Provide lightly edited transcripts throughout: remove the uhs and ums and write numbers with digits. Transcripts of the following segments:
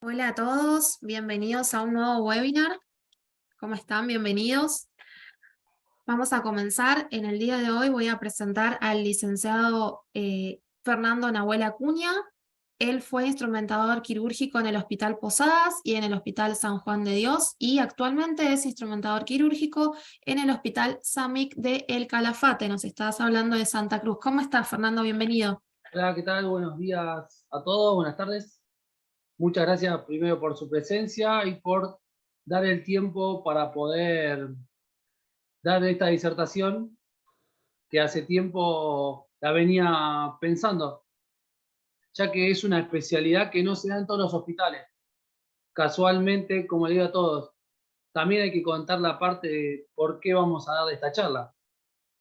Hola a todos, bienvenidos a un nuevo webinar. ¿Cómo están? Bienvenidos. Vamos a comenzar. En el día de hoy voy a presentar al licenciado Fernando Nahuel Acuña. Él fue instrumentador quirúrgico en el Hospital Posadas y en el Hospital San Juan de Dios y actualmente es instrumentador quirúrgico en el Hospital SAMIC de El Calafate. Nos estás hablando de Santa Cruz. ¿Cómo estás, Fernando? Bienvenido. Hola, ¿qué tal? Buenos días a todos, buenas tardes. Muchas gracias primero por su presencia y por dar el tiempo para poder dar esta disertación que hace tiempo la venía pensando, ya que es una especialidad que no se da en todos los hospitales. Casualmente, como le digo a todos, también hay que contar la parte de por qué vamos a dar esta charla.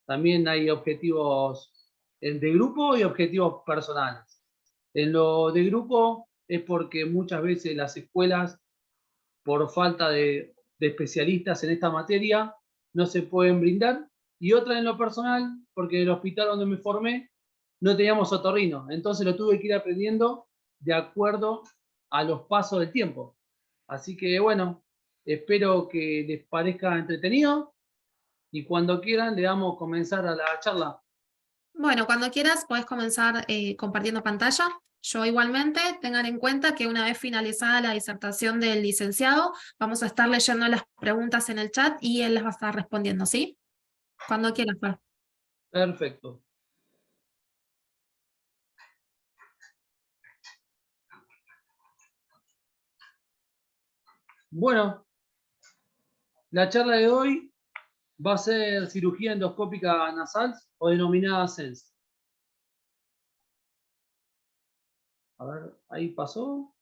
También hay objetivos de grupo y objetivos personales. En lo de grupo es porque muchas veces las escuelas, por falta de especialistas en esta materia, no se pueden brindar. Y otra en lo personal, porque en el hospital donde me formé no teníamos otorrino. Entonces lo tuve que ir aprendiendo de acuerdo a los pasos del tiempo. Así que bueno, espero que les parezca entretenido y cuando quieran le damos comenzar a la charla. Bueno, cuando quieras puedes comenzar compartiendo pantalla. Yo igualmente, tengan en cuenta que una vez finalizada la disertación del licenciado, vamos a estar leyendo las preguntas en el chat y él las va a estar respondiendo, ¿sí? Cuando quieras, Fer. Perfecto. Bueno, la charla de hoy va a ser cirugía endoscópica nasal o denominada SENS. A ver, ahí pasó.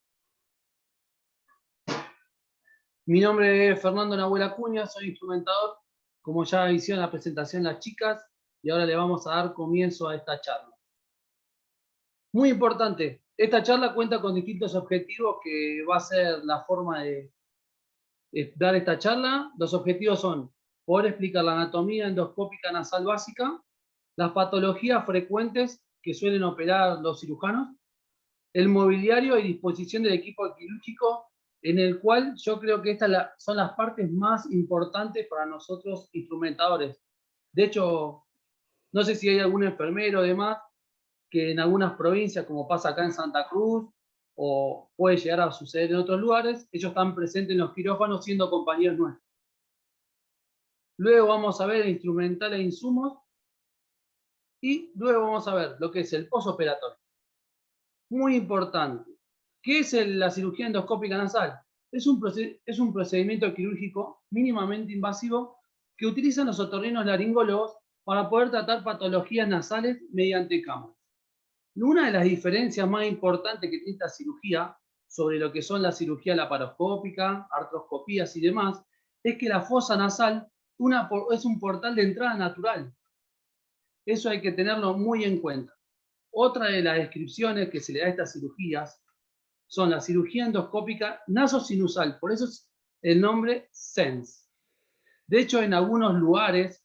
Mi nombre es Fernando Nahuel Acuña, soy instrumentador, como ya hicieron la presentación las chicas, y ahora le vamos a dar comienzo a esta charla. Muy importante, esta charla cuenta con distintos objetivos que va a ser la forma de dar esta charla. Los objetivos son poder explicar la anatomía endoscópica nasal básica, las patologías frecuentes que suelen operar los cirujanos, el mobiliario y disposición del equipo quirúrgico, en el cual yo creo que estas son las partes más importantes para nosotros instrumentadores. De hecho, no sé si hay algún enfermero o demás que en algunas provincias, como pasa acá en Santa Cruz, o puede llegar a suceder en otros lugares, ellos están presentes en los quirófanos siendo compañeros nuestros. Luego vamos a ver el instrumental e insumos y luego vamos a ver lo que es el postoperatorio. Muy importante. ¿Qué es la cirugía endoscópica nasal? Es un procedimiento quirúrgico mínimamente invasivo que utilizan los otorrinolaringólogos para poder tratar patologías nasales mediante cámaras. Una de las diferencias más importantes que tiene esta cirugía sobre lo que son la cirugía laparoscópica, artroscopías y demás, es que la fosa nasal es un portal de entrada natural. Eso hay que tenerlo muy en cuenta. Otra de las descripciones que se le da a estas cirugías son la cirugía endoscópica nasosinusal, por eso es el nombre SENS. De hecho, en algunos lugares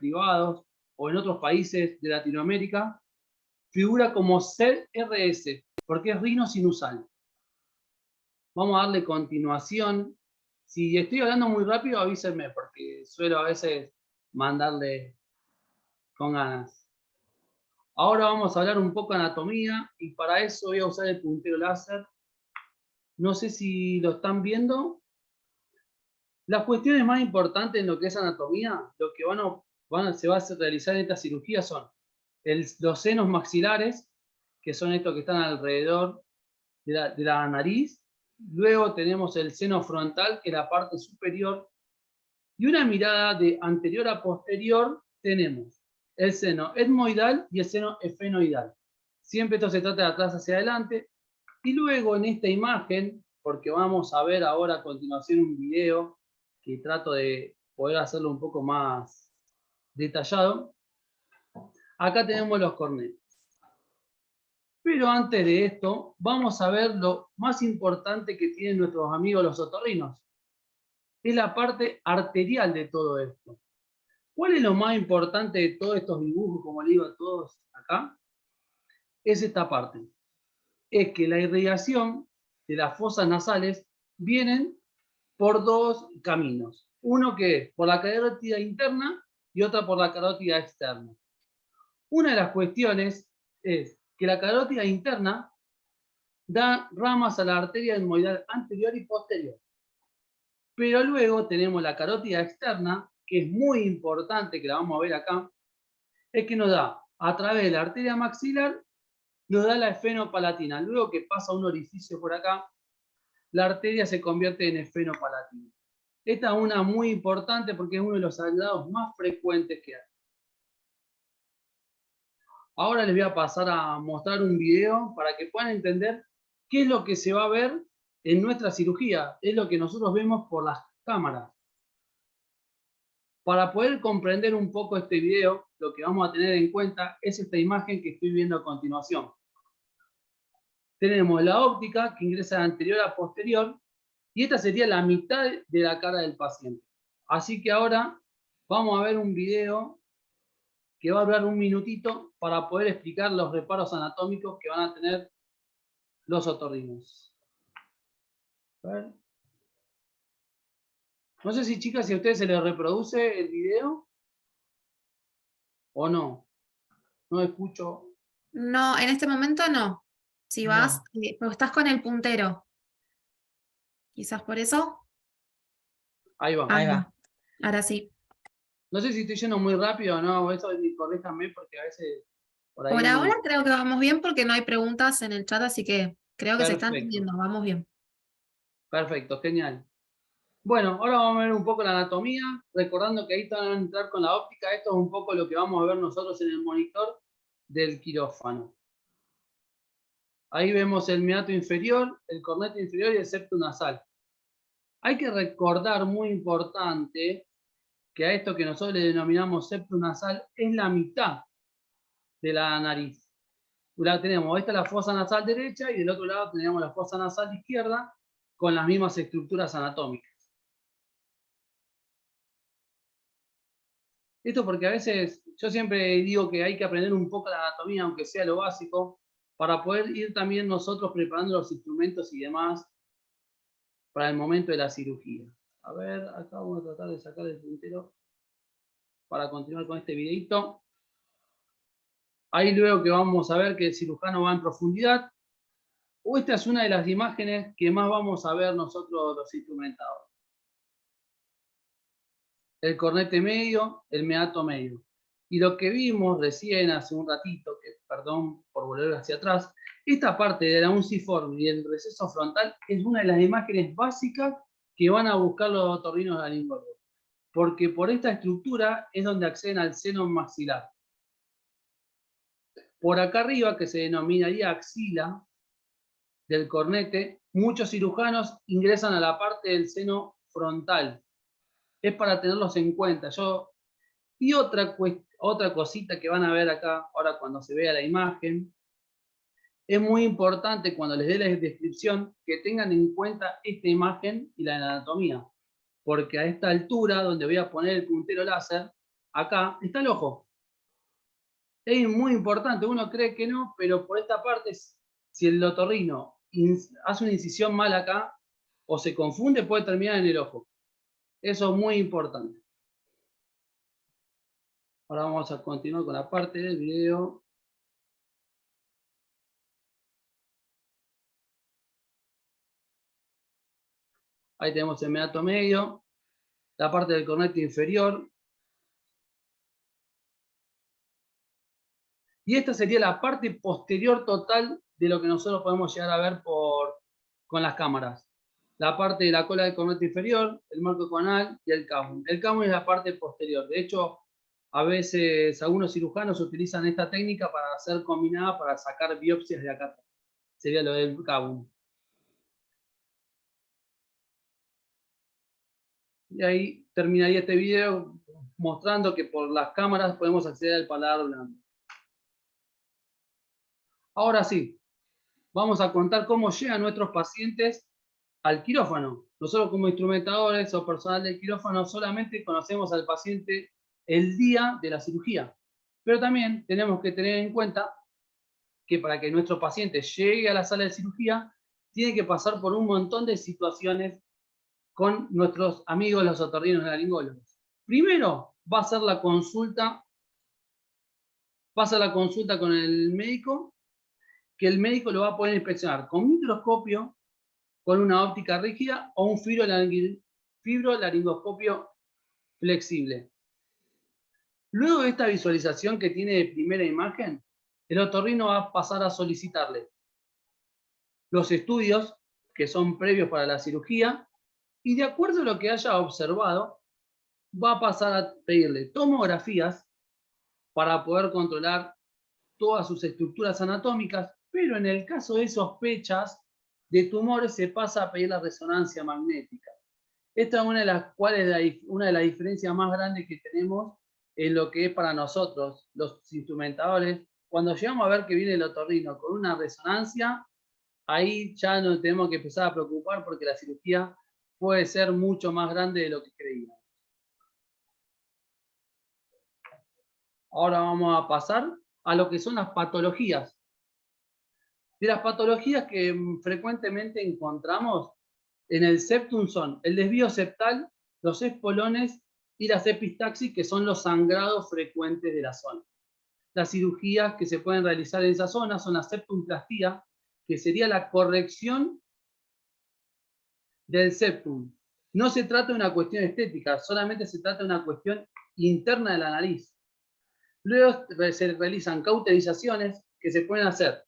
privados o en otros países de Latinoamérica, figura como CRS, porque es rinosinusal. Vamos a darle continuación. Si estoy hablando muy rápido, avísenme, porque suelo a veces mandarle con ganas. Ahora vamos a hablar un poco de anatomía y para eso voy a usar el puntero láser. No sé si lo están viendo. Las cuestiones más importantes en lo que es anatomía, lo que se va a realizar en esta cirugía son los senos maxilares, que son estos que están alrededor de la nariz. Luego tenemos el seno frontal, que es la parte superior. Y una mirada de anterior a posterior tenemos el seno etmoidal y el seno efenoidal. Siempre esto se trata de atrás hacia adelante. Y luego en esta imagen, porque vamos a ver ahora a continuación un video que trato de poder hacerlo un poco más detallado, acá tenemos los cornetes. Pero antes de esto, vamos a ver lo más importante que tienen nuestros amigos los otorrinos. Es la parte arterial de todo esto. ¿Cuál es lo más importante de todos estos dibujos, como le digo a todos acá? Es esta parte. Es que la irrigación de las fosas nasales vienen por dos caminos. Uno que es por la carótida interna y otra por la carótida externa. Una de las cuestiones es que la carótida interna da ramas a la arteria etmoidal anterior y posterior. Pero luego tenemos la carótida externa, que es muy importante, que la vamos a ver acá, es que nos da, a través de la arteria maxilar, nos da la esfenopalatina. Luego que pasa un orificio por acá, la arteria se convierte en esfenopalatina. Esta es una muy importante porque es uno de los sangrados más frecuentes que hay. Ahora les voy a pasar a mostrar un video para que puedan entender qué es lo que se va a ver en nuestra cirugía. Es lo que nosotros vemos por las cámaras. Para poder comprender un poco este video, lo que vamos a tener en cuenta es esta imagen que estoy viendo a continuación. Tenemos la óptica que ingresa de anterior a posterior y esta sería la mitad de la cara del paciente. Así que ahora vamos a ver un video que va a durar un minutito para poder explicar los reparos anatómicos que van a tener los otorrinos. A ver. No sé si, chicas, si a ustedes se les reproduce el video o no. No escucho. No, en este momento no. Si vas, No. pero estás con el puntero. Quizás por eso. Ahí va. Ahí va. Ahora sí. No sé si estoy yendo muy rápido o no, eso corríjanme porque a veces por Por ahora ahí. creo que vamos bien porque no hay preguntas en el chat, así que creo que se está Perfecto, entendiendo. Vamos bien. perfecto, genial. Bueno, ahora vamos a ver un poco la anatomía, recordando que ahí van a entrar con la óptica. Esto es un poco lo que vamos a ver nosotros en el monitor del quirófano. Ahí vemos el meato inferior, el cornete inferior y el septo nasal. Hay que recordar, muy importante, que a esto que nosotros le denominamos septo nasal es la mitad de la nariz. Tenemos, esta es la fosa nasal derecha y del otro lado tenemos la fosa nasal izquierda con las mismas estructuras anatómicas. Esto porque a veces, yo siempre digo que hay que aprender un poco la anatomía, aunque sea lo básico, para poder ir también nosotros preparando los instrumentos y demás para el momento de la cirugía. A ver, acá vamos a tratar de sacar el puntero para continuar con este videito. Ahí luego que vamos a ver que el cirujano va en profundidad. Esta es una de las imágenes que más vamos a ver nosotros los instrumentados. El cornete medio, el meato medio. Y lo que vimos recién hace un ratito, que perdón por volver hacia atrás, esta parte de la unciforme y el receso frontal es una de las imágenes básicas que van a buscar los otorrinolaringólogos, porque por esta estructura es donde acceden al seno maxilar. Por acá arriba, que se denominaría axila del cornete, muchos cirujanos ingresan a la parte del seno frontal. Es para tenerlos en cuenta. Y otra cosita que van a ver acá, ahora cuando se vea la imagen, es muy importante cuando les dé la descripción que tengan en cuenta esta imagen y la anatomía. Porque a esta altura, donde voy a poner el puntero láser, acá está el ojo. Es muy importante, uno cree que no, pero por esta parte, si el otorrino hace una incisión mal acá, o se confunde, puede terminar en el ojo. Eso es muy importante. Ahora vamos a continuar con la parte del video. Ahí tenemos el meato medio, la parte del cornete inferior. Y esta sería la parte posterior total de lo que nosotros podemos llegar a ver con las cámaras. La parte de la cola del cornete inferior, el marco conal y el camum. El camum es la parte posterior. De hecho, a veces algunos cirujanos utilizan esta técnica para hacer combinada para sacar biopsias de acá. Sería lo del camum. Y ahí terminaría este video mostrando que por las cámaras podemos acceder al paladar blando. Ahora sí, vamos a contar cómo llegan nuestros pacientes al quirófano. Nosotros como instrumentadores o personal del quirófano solamente conocemos al paciente el día de la cirugía. Pero también tenemos que tener en cuenta que para que nuestro paciente llegue a la sala de cirugía, tiene que pasar por un montón de situaciones con nuestros amigos los otorrinolaringólogos. Primero va a ser la consulta, pasa la consulta con el médico, que el médico lo va a poder inspeccionar con microscopio, con una óptica rígida o un fibrolaringoscopio flexible. Luego de esta visualización que tiene de primera imagen, el otorrino va a pasar a solicitarle los estudios que son previos para la cirugía y de acuerdo a lo que haya observado, va a pasar a pedirle tomografías para poder controlar todas sus estructuras anatómicas, pero en el caso de sospechas de tumores se pasa a pedir la resonancia magnética. Esta es una de las diferencias más grandes que tenemos en lo que es para nosotros, los instrumentadores. Cuando llegamos a ver que viene el otorrino con una resonancia, ahí ya nos tenemos que empezar a preocupar porque la cirugía puede ser mucho más grande de lo que creíamos. Ahora vamos a pasar a lo que son las patologías. De las patologías que frecuentemente encontramos en el septum son el desvío septal, los espolones y las epistaxis, que son los sangrados frecuentes de la zona. Las cirugías que se pueden realizar en esa zona son la septumplastía, que sería la corrección del septum. No se trata de una cuestión estética, solamente se trata de una cuestión interna de la nariz. Luego se realizan cauterizaciones que se pueden hacer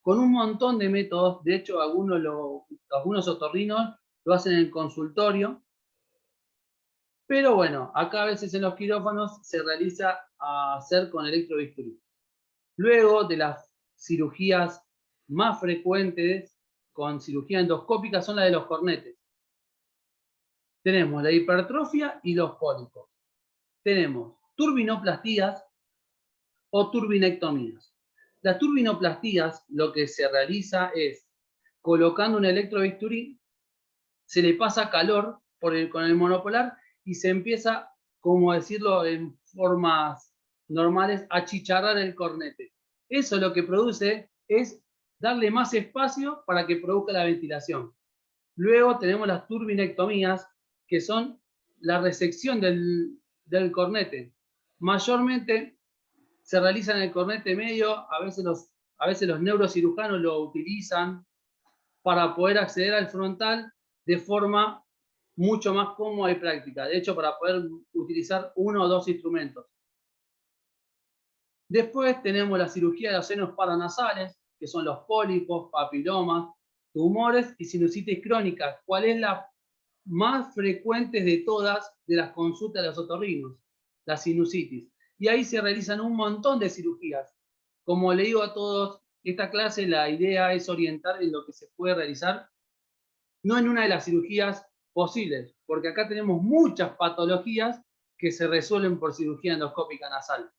con un montón de métodos. De hecho, algunos otorrinos lo hacen en el consultorio. Pero bueno, acá a veces en los quirófanos se realiza a hacer con electrobisturí. Luego de las cirugías más frecuentes con cirugía endoscópica son las de los cornetes. Tenemos la hipertrofia y los pólipos. Tenemos turbinoplastías o turbinectomías. Las turbinoplastías lo que se realiza es colocando un electrobisturí, se le pasa calor con el monopolar y se empieza, como decirlo en formas normales, a achicharrar el cornete. Eso lo que produce es darle más espacio para que produzca la ventilación. Luego tenemos las turbinectomías, que son la resección del cornete. Mayormente se realiza en el cornete medio, a veces los neurocirujanos lo utilizan para poder acceder al frontal de forma mucho más cómoda y práctica. De hecho, para poder utilizar uno o dos instrumentos. Después tenemos la cirugía de los senos paranasales, que son los pólipos, papilomas, tumores y sinusitis crónica. ¿Cuál es la más frecuente de todas de las consultas de los otorrinos? La sinusitis. Y ahí se realizan un montón de cirugías. Como le digo a todos, esta clase la idea es orientar en lo que se puede realizar, no en una de las cirugías posibles, porque acá tenemos muchas patologías que se resuelven por cirugía endoscópica nasal.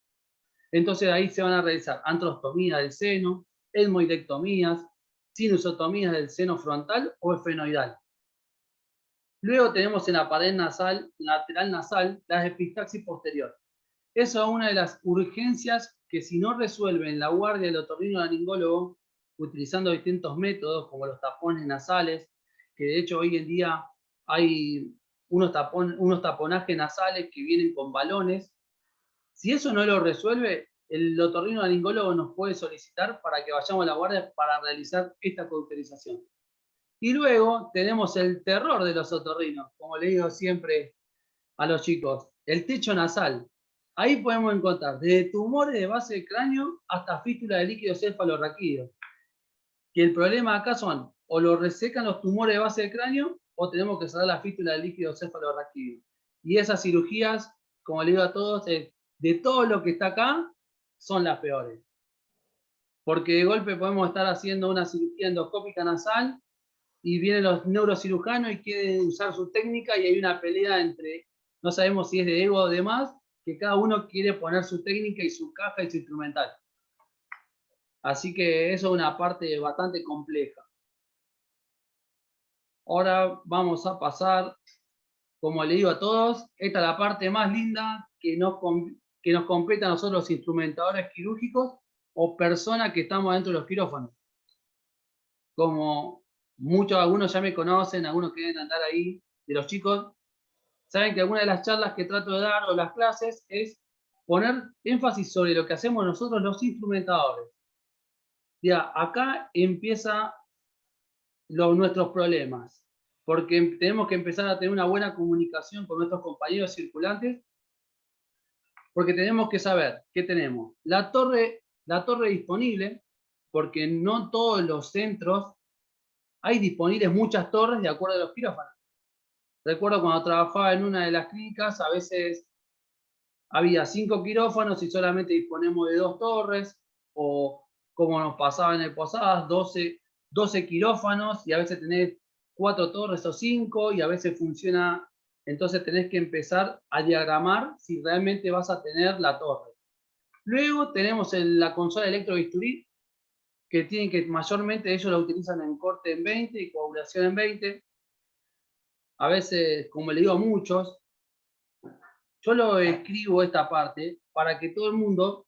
Entonces ahí se van a realizar antrostomías del seno, etmoidectomías, sinusotomías del seno frontal o esfenoidal. Luego tenemos en la pared nasal, lateral nasal, la epistaxis posterior. Eso es una de las urgencias que si no resuelven la guardia del otorrinolaringólogo, utilizando distintos métodos como los tapones nasales, que de hecho hoy en día hay unos taponajes nasales que vienen con balones. Si eso no lo resuelve, el otorrinolaringólogo nos puede solicitar para que vayamos a la guardia para realizar esta cauterización. Y luego tenemos el terror de los otorrinos, como le digo siempre a los chicos, el techo nasal. Ahí podemos encontrar desde tumores de base de cráneo hasta fístula de líquido cefalorraquídeo. Que el problema acá son, o lo resecan los tumores de base de cráneo, o tenemos que cerrar la fístula de líquido cefalorraquídeo. Y esas cirugías, como le digo a todos, de todo lo que está acá, son las peores. Porque de golpe podemos estar haciendo una cirugía endoscópica nasal y vienen los neurocirujanos y quieren usar su técnica y hay una pelea entre, no sabemos si es de ego o demás, que cada uno quiere poner su técnica y su caja y su instrumental. Así que eso es una parte bastante compleja. Ahora vamos a pasar, como le digo a todos, esta es la parte más linda que nos compete a nosotros los instrumentadores quirúrgicos o personas que estamos dentro de los quirófanos. Como algunos ya me conocen, algunos que deben andar ahí, de los chicos, saben que alguna de las charlas que trato de dar o las clases es poner énfasis sobre lo que hacemos nosotros los instrumentadores. Ya, acá empieza nuestros problemas, porque tenemos que empezar a tener una buena comunicación con nuestros compañeros circulantes, porque tenemos que saber qué tenemos. La torre disponible, porque no todos los centros hay disponibles muchas torres de acuerdo a los quirófanos. Recuerdo cuando trabajaba en una de las clínicas, a veces había 5 quirófanos y solamente disponemos de 2 torres, o como nos pasaba en el Posadas, 12 quirófanos y a veces tenés 4 torres o 5 y a veces funciona, entonces tenés que empezar a diagramar si realmente vas a tener la torre. Luego tenemos la consola electrobisturí, que tienen que mayormente ellos la utilizan en corte en 20 y coagulación en 20. A veces, como le digo a muchos, yo lo escribo esta parte para que todo el mundo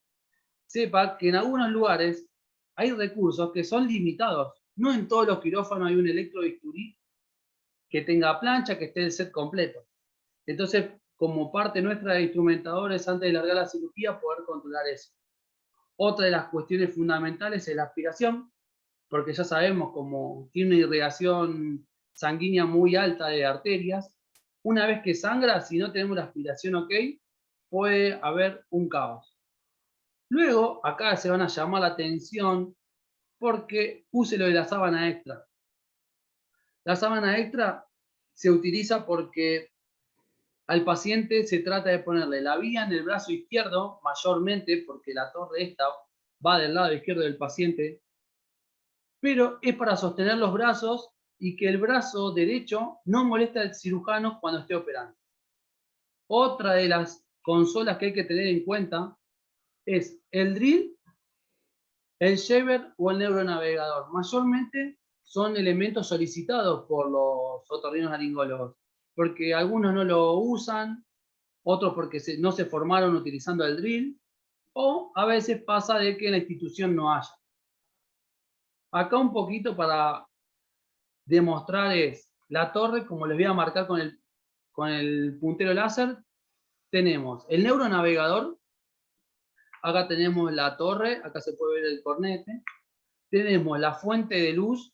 sepa que en algunos lugares hay recursos que son limitados. No en todos los quirófanos hay un electrobisturí que tenga plancha, que esté el set completo. Entonces, como parte nuestra de instrumentadores, antes de largar la cirugía, poder controlar eso. Otra de las cuestiones fundamentales es la aspiración, porque ya sabemos, como tiene una irrigación sanguínea muy alta de arterias, una vez que sangra, si no tenemos la aspiración ok, puede haber un caos. Luego, acá se van a llamar la atención porque puse lo de la sábana extra. La sábana extra se utiliza porque al paciente se trata de ponerle la vía en el brazo izquierdo, mayormente porque la torre esta va del lado izquierdo del paciente, pero es para sostener los brazos y que el brazo derecho no moleste al cirujano cuando esté operando. Otra de las consolas que hay que tener en cuenta es el drill, el shaver o el neuronavegador. Mayormente son elementos solicitados por los otorrinolaringólogos, porque algunos no lo usan, otros porque no se formaron utilizando el drill, o a veces pasa de que en la institución no haya. Acá un poquito para demostrar es la torre, como les voy a marcar con el puntero láser, tenemos el neuronavegador, acá tenemos la torre, acá se puede ver el cornete, tenemos la fuente de luz,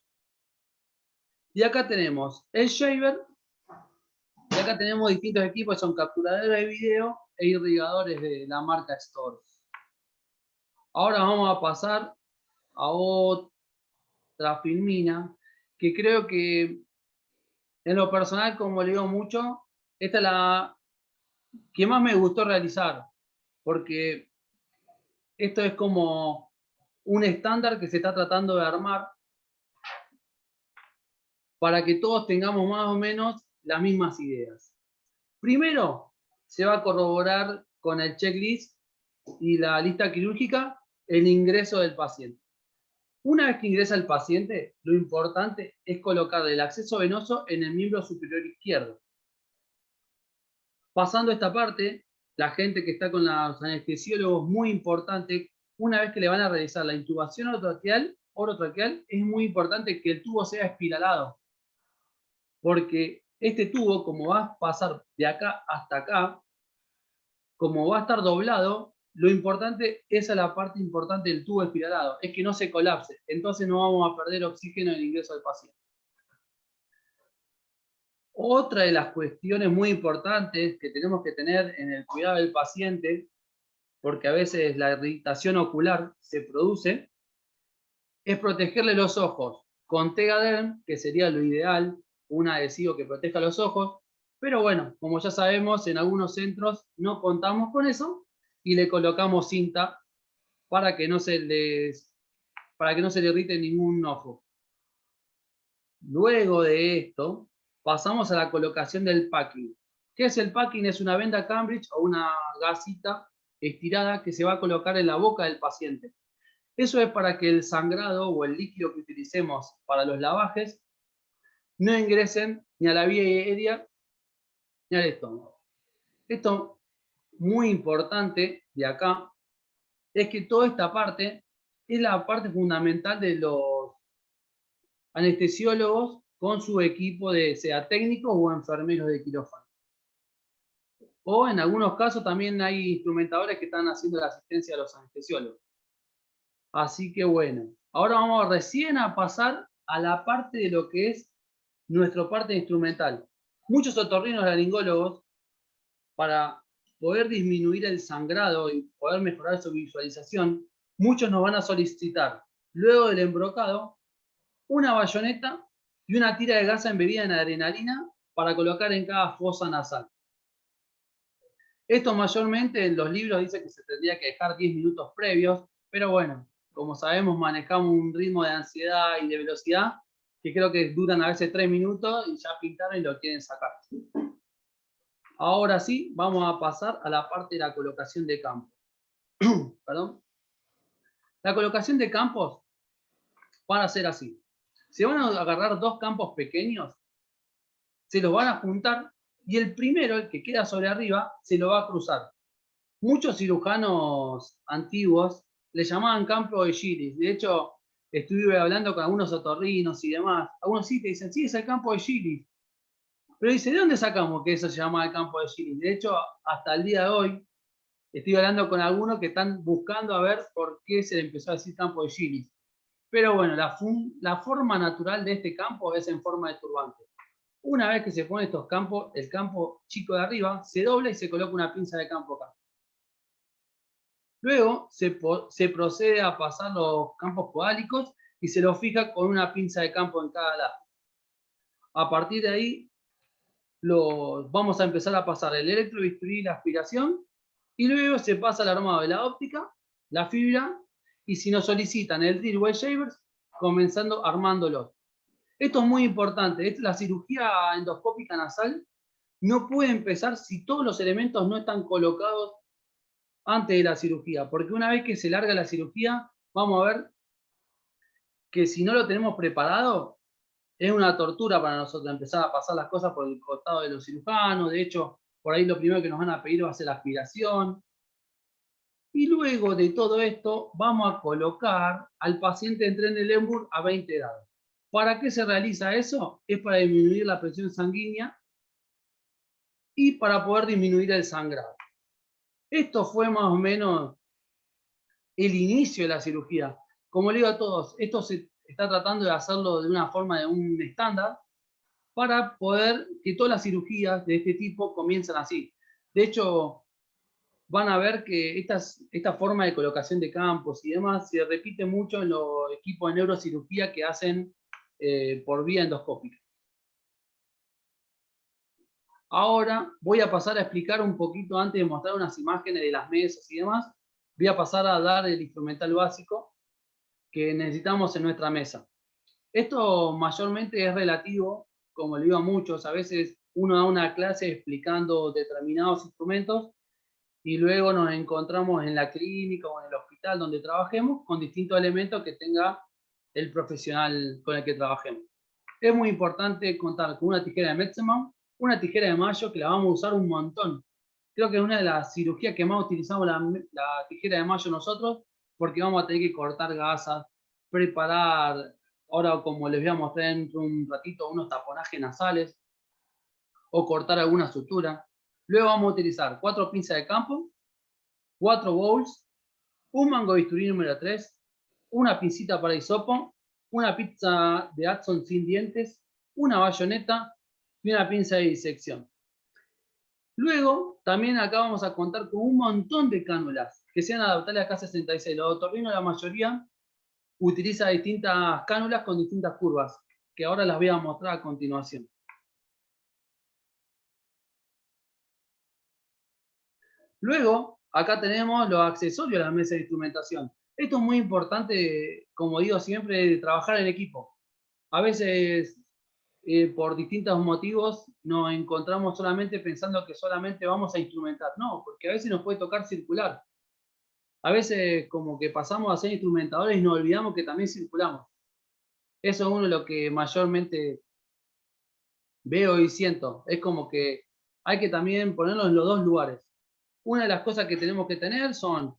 y acá tenemos el shaver, y acá tenemos distintos equipos, son capturadores de video e irrigadores de la marca Storz. Ahora vamos a pasar a otra filmina, que creo que en lo personal, como le digo mucho, esta es la que más me gustó realizar, porque esto es como un estándar que se está tratando de armar para que todos tengamos más o menos las mismas ideas. Primero, se va a corroborar con el checklist y la lista quirúrgica el ingreso del paciente. Una vez que ingresa el paciente, lo importante es colocarle el acceso venoso en el miembro superior izquierdo. Pasando esta parte, la gente que está con los anestesiólogos, muy importante, una vez que le van a realizar la intubación orotraqueal, es muy importante que el tubo sea espiralado, porque este tubo, como va a pasar de acá hasta acá, como va a estar doblado, lo importante, esa es la parte importante del tubo espiralado, es que no se colapse, entonces no vamos a perder oxígeno en el ingreso del paciente. Otra de las cuestiones muy importantes que tenemos que tener en el cuidado del paciente, porque a veces la irritación ocular se produce, es protegerle los ojos con Tegaderm, que sería lo ideal, un adhesivo que proteja los ojos, pero bueno, como ya sabemos, en algunos centros no contamos con eso y le colocamos cinta para que no se le irrite ningún ojo. Luego de esto, pasamos a la colocación del packing. ¿Qué es el packing? Es una venda Cambridge o una gasita estirada que se va a colocar en la boca del paciente. Eso es para que el sangrado o el líquido que utilicemos para los lavajes no ingresen ni a la vía aérea ni al estómago. Esto muy importante de acá es que toda esta parte es la parte fundamental de anestesiólogos con su equipo de sea técnicos o enfermeros de quirófano. O en algunos casos también hay instrumentadores que están haciendo la asistencia a los anestesiólogos. Así que bueno, ahora vamos recién a pasar a la parte de lo que es nuestra parte instrumental. Muchos otorrinolaringólogos, para poder disminuir el sangrado y poder mejorar su visualización, muchos nos van a solicitar, luego del embrocado, una bayoneta y una tira de gasa embebida en adrenalina para colocar en cada fosa nasal. Esto mayormente en los libros dice que se tendría que dejar 10 minutos previos, pero bueno, como sabemos manejamos un ritmo de ansiedad y de velocidad que creo que duran a veces 3 minutos y ya pintaron y lo quieren sacar. Ahora sí, vamos a pasar a la parte de la colocación de campos. Perdón. La colocación de campos van a ser así. Se van a agarrar dos campos pequeños, se los van a juntar y el primero, el que queda sobre arriba, se lo va a cruzar. Muchos cirujanos antiguos le llamaban campo de Gillis. De hecho, estuve hablando con algunos otorrinos y demás. Algunos sí te dicen, sí, es el campo de Gillis. Pero dice, ¿de dónde sacamos que eso se llama el campo de Gillis? De hecho, hasta el día de hoy, estoy hablando con algunos que están buscando a ver por qué se le empezó a decir campo de Gillis. Pero bueno, la forma natural de este campo es en forma de turbante. Una vez que se pone estos campos, el campo chico de arriba se dobla y se coloca una pinza de campo acá. Luego se procede a pasar los campos podálicos y se los fija con una pinza de campo en cada lado. A partir de ahí vamos a empezar a pasar el electrobisturí y la aspiración y luego se pasa al armado de la óptica, la fibra y si nos solicitan el drill well shavers, comenzando armándolos. Esto es muy importante. La cirugía endoscópica nasal no puede empezar si todos los elementos no están colocados antes de la cirugía, porque una vez que se larga la cirugía, vamos a ver que si no lo tenemos preparado, es una tortura para nosotros empezar a pasar las cosas por el costado de los cirujanos. De hecho, por ahí lo primero que nos van a pedir va a ser la aspiración. Y luego de todo esto, vamos a colocar al paciente en Trendelenburg a 20 grados. ¿Para qué se realiza eso? Es para disminuir la presión sanguínea y para poder disminuir el sangrado. Esto fue más o menos el inicio de la cirugía. Como le digo a todos, esto se está tratando de hacerlo de una forma de un estándar para poder que todas las cirugías de este tipo comiencen así. De hecho, van a ver que esta forma de colocación de campos y demás se repite mucho en los equipos de neurocirugía que hacen por vía endoscópica. Ahora voy a pasar a explicar un poquito, antes de mostrar unas imágenes de las mesas y demás, voy a pasar a dar el instrumental básico que necesitamos en nuestra mesa. Esto mayormente es relativo, como le digo a muchos, a veces uno da una clase explicando determinados instrumentos y luego nos encontramos en la clínica o en el hospital donde trabajemos con distintos elementos que tenga el profesional con el que trabajemos. Es muy importante contar con una tijera de Metzemann, una tijera de Mayo que la vamos a usar un montón. Creo que es una de las cirugías que más utilizamos la tijera de Mayo nosotros, porque vamos a tener que cortar gasas, preparar, ahora como les voy a mostrar en un ratito, unos taponajes nasales o cortar alguna sutura. Luego vamos a utilizar 4 pinzas de campo, 4 bowls, un mango de bisturí número 3, una pincita para hisopo, una pinza de Hudson sin dientes, una bayoneta y una pinza de disección. Luego, también acá vamos a contar con un montón de cánulas que sean adaptables a K66. Los otorrinos, la mayoría, utiliza distintas cánulas con distintas curvas, que ahora las voy a mostrar a continuación. Luego, acá tenemos los accesorios de la mesa de instrumentación. Esto es muy importante, como digo siempre, trabajar en equipo. A veces, por distintos motivos, nos encontramos solamente pensando que solamente vamos a instrumentar. No, porque a veces nos puede tocar circular. A veces como que pasamos a ser instrumentadores y nos olvidamos que también circulamos. Eso es uno de lo que mayormente veo y siento. Es como que hay que también ponerlo en los dos lugares. Una de las cosas que tenemos que tener son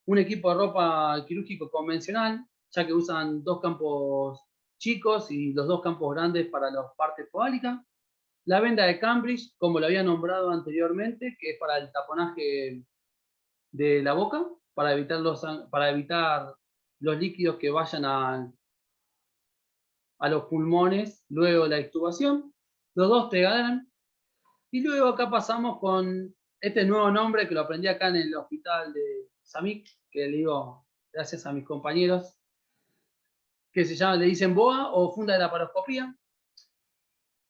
un equipo de ropa quirúrgico convencional, ya que usan 2 campos chicos y los 2 campos grandes para las partes podálicas. La venda de Cambridge, como lo había nombrado anteriormente, que es para el taponaje de la boca, para evitar los líquidos que vayan a los pulmones luego de la extubación. Los 2 Tegaderm. Y luego acá pasamos con este nuevo nombre que lo aprendí acá en el hospital de Samik, que le digo gracias a mis compañeros, que se llama, le dicen BOA o funda de laparoscopía.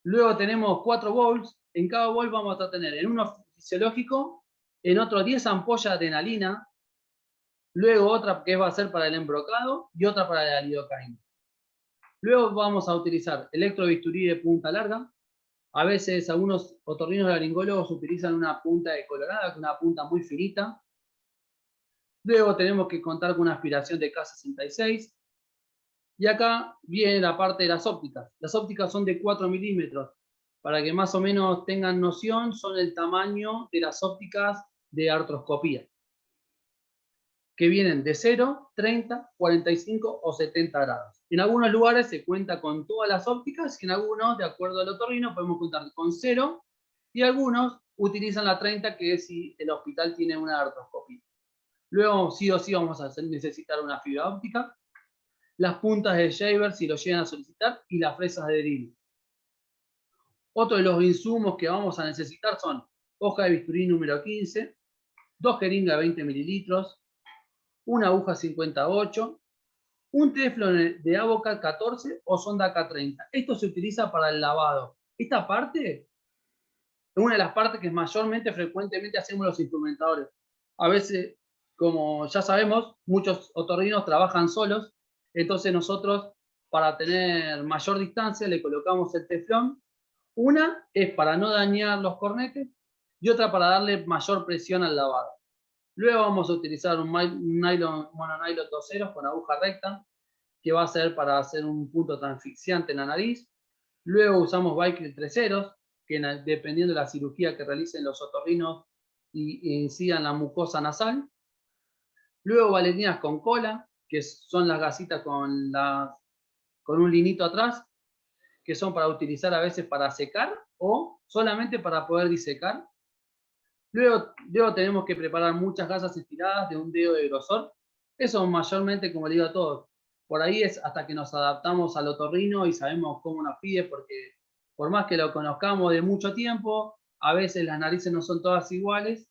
Luego tenemos 4 bowls. En cada bowl vamos a tener en uno fisiológico, en otro 10 ampollas de adrenalina, luego otra que va a ser para el embrocado y otra para la lidocaína. Luego vamos a utilizar electrobisturí de punta larga. A veces algunos otorrinolaringólogos utilizan una punta de colorada, que es una punta muy finita. Luego tenemos que contar con una aspiración de K66. Y acá viene la parte de las ópticas. Las ópticas son de 4 milímetros. Para que más o menos tengan noción, son el tamaño de las ópticas de artroscopía, que vienen de 0, 30, 45 o 70 grados. En algunos lugares se cuenta con todas las ópticas y en algunos, de acuerdo al otorrino, podemos contar con 0 y algunos utilizan la 30, que es si el hospital tiene una artroscopía. Luego, sí o sí, vamos a necesitar una fibra óptica, las puntas de shaver si lo llegan a solicitar y las fresas de drill. Otro de los insumos que vamos a necesitar son hoja de bisturí número 15, 2 jeringas de 20 mililitros, una aguja 58, un teflón de Avocat 14 o sonda K30. Esto se utiliza para el lavado. Esta parte es una de las partes que mayormente, frecuentemente hacemos los instrumentadores. A veces, como ya sabemos, muchos otorrinos trabajan solos, entonces nosotros, para tener mayor distancia, le colocamos el teflón. Una es para no dañar los cornetes y otra para darle mayor presión al lavado. Luego vamos a utilizar un mononylon 2 ceros con aguja recta, que va a ser para hacer un punto transfixiante en la nariz. Luego usamos Vicryl 3 ceros, que dependiendo de la cirugía que realicen los otorrinos y incidan la mucosa nasal. Luego valerinas con cola, que son las gasitas con un linito atrás, que son para utilizar a veces para secar o solamente para poder disecar. Luego tenemos que preparar muchas gasas estiradas de un dedo de grosor. Eso mayormente, como le digo a todos, por ahí es hasta que nos adaptamos al otorrino y sabemos cómo nos pide, porque por más que lo conozcamos de mucho tiempo, a veces las narices no son todas iguales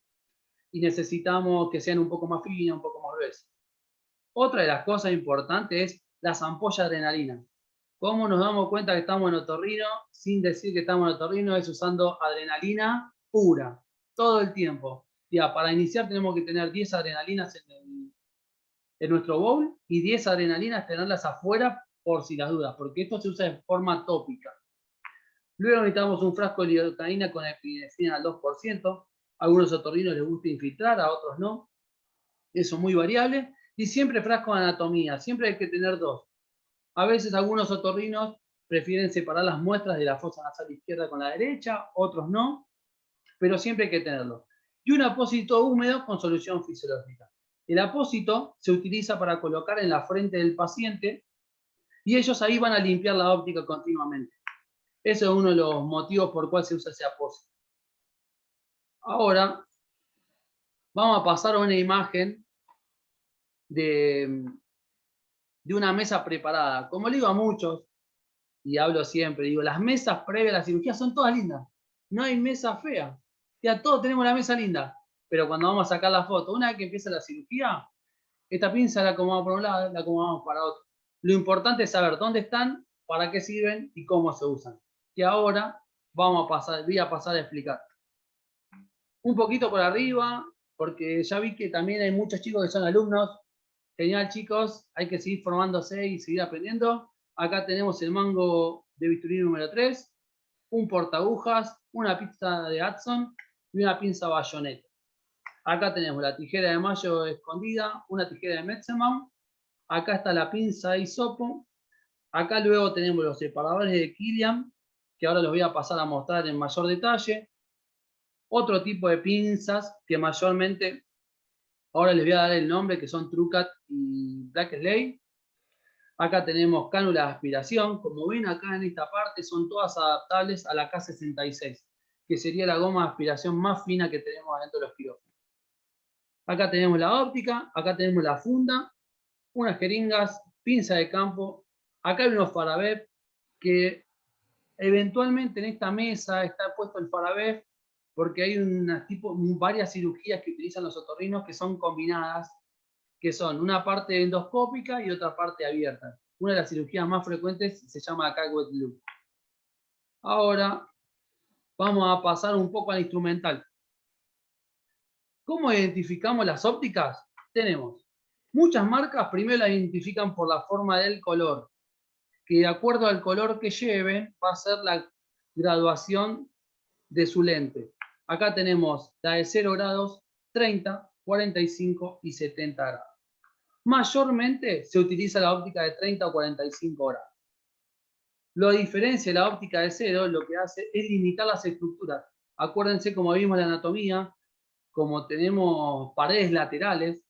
y necesitamos que sean un poco más finas, un poco más gruesas. Otra de las cosas importantes es las ampollas de adrenalina. ¿Cómo nos damos cuenta que estamos en otorrino sin decir que estamos en otorrino? Es usando adrenalina pura, todo el tiempo. Ya, para iniciar tenemos que tener 10 adrenalinas en nuestro bowl y 10 adrenalinas tenerlas afuera por si las dudas, porque esto se usa de forma tópica. Luego necesitamos un frasco de lidocaína con epinefrina al 2%. A algunos otorrinos les gusta infiltrar, a otros no. Eso es muy variable. Y siempre frasco de anatomía, siempre hay que tener 2. A veces algunos otorrinos prefieren separar las muestras de la fosa nasal izquierda con la derecha, otros no, pero siempre hay que tenerlo. Y un apósito húmedo con solución fisiológica. El apósito se utiliza para colocar en la frente del paciente y ellos ahí van a limpiar la óptica continuamente. Ese es uno de los motivos por cual se usa ese apósito. Ahora vamos a pasar a una imagen de una mesa preparada. Como le digo a muchos, y hablo siempre, digo, las mesas previas a la cirugía son todas lindas. No hay mesa fea. Ya todos tenemos la mesa linda. Pero cuando vamos a sacar la foto, una vez que empieza la cirugía, esta pinza la acomodamos para un lado, la acomodamos para otro. Lo importante es saber dónde están, para qué sirven y cómo se usan. Que ahora voy a pasar a explicar. Un poquito por arriba, porque ya vi que también hay muchos chicos que son alumnos. Genial, chicos, hay que seguir formándose y seguir aprendiendo. Acá tenemos el mango de bisturí número 3, un portagujas, una pinza de Hudson y una pinza bayoneta. Acá tenemos la tijera de mayo escondida, una tijera de Metzemann. Acá está la pinza de hisopo. Acá luego tenemos los separadores de Killian, que ahora los voy a pasar a mostrar en mayor detalle. Otro tipo de pinzas que mayormente, ahora les voy a dar el nombre, que son Trucat y Black Slate. Acá tenemos cánulas de aspiración. Como ven acá en esta parte, son todas adaptables a la K66, que sería la goma de aspiración más fina que tenemos dentro de los quirófanos. Acá tenemos la óptica, acá tenemos la funda, unas jeringas, pinza de campo. Acá hay unos Farabep que eventualmente en esta mesa está puesto el Farabep porque hay varias cirugías que utilizan los otorrinos que son combinadas, que son una parte endoscópica y otra parte abierta. Una de las cirugías más frecuentes se llama acá wet loop. Ahora vamos a pasar un poco al instrumental. ¿Cómo identificamos las ópticas? Tenemos muchas marcas, primero las identifican por la forma del color, que de acuerdo al color que lleven va a ser la graduación de su lente. Acá tenemos la de 0 grados, 30, 45 y 70 grados. Mayormente se utiliza la óptica de 30 o 45 grados. Lo diferencia la óptica de 0, lo que hace es limitar las estructuras. Acuérdense, como vimos la anatomía, como tenemos paredes laterales,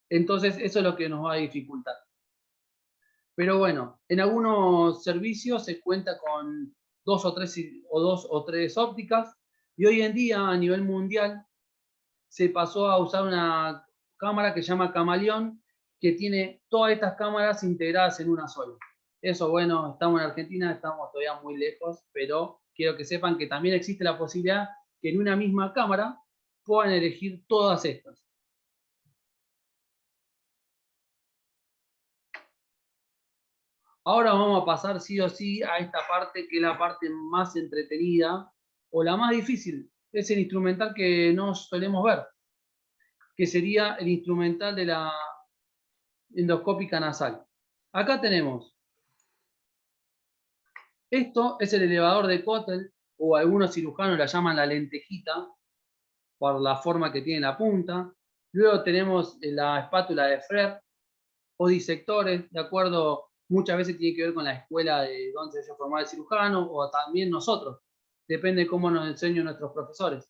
entonces eso es lo que nos va a dificultar. Pero bueno, en algunos servicios se cuenta con dos o tres ópticas, y hoy en día a nivel mundial se pasó a usar una cámara que se llama Camaleón, que tiene todas estas cámaras integradas en una sola. Eso, bueno, estamos en Argentina, estamos todavía muy lejos, pero quiero que sepan que también existe la posibilidad que en una misma cámara puedan elegir todas estas. Ahora vamos a pasar sí o sí a esta parte, que es la parte más entretenida o la más difícil. Es el instrumental que no solemos ver, que sería el instrumental de la endoscópica nasal. Acá tenemos, esto es el elevador de Kotel, o algunos cirujanos la llaman la lentejita, por la forma que tiene la punta. Luego tenemos la espátula de Fred, o disectores, de acuerdo, muchas veces tiene que ver con la escuela de donde se haya formado el cirujano, o también nosotros, depende de cómo nos enseñan nuestros profesores.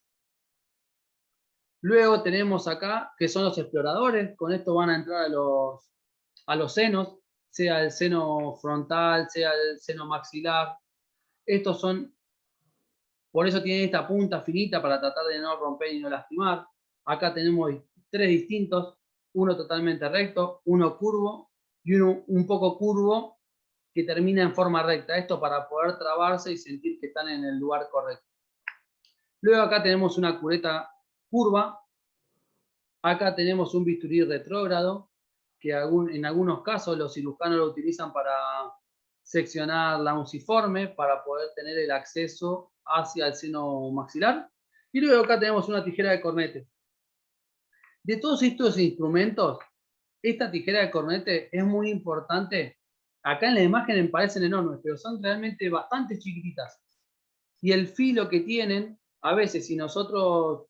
Luego tenemos acá, que son los exploradores, con esto van a entrar a los senos, sea el seno frontal, sea el seno maxilar. Estos son, por eso tienen esta punta finita para tratar de no romper y no lastimar. Acá tenemos tres distintos, uno totalmente recto, uno curvo y uno un poco curvo que termina en forma recta. Esto para poder trabarse y sentir que están en el lugar correcto. Luego acá tenemos una cureta curva. Acá tenemos un bisturí retrógrado, que en algunos casos los cirujanos lo utilizan para seccionar la unciforme, para poder tener el acceso hacia el seno maxilar. Y luego acá tenemos una tijera de cornete. De todos estos instrumentos, esta tijera de cornete es muy importante. Acá en la imagen parecen enormes, pero son realmente bastante chiquititas. Y el filo que tienen, a veces si nosotros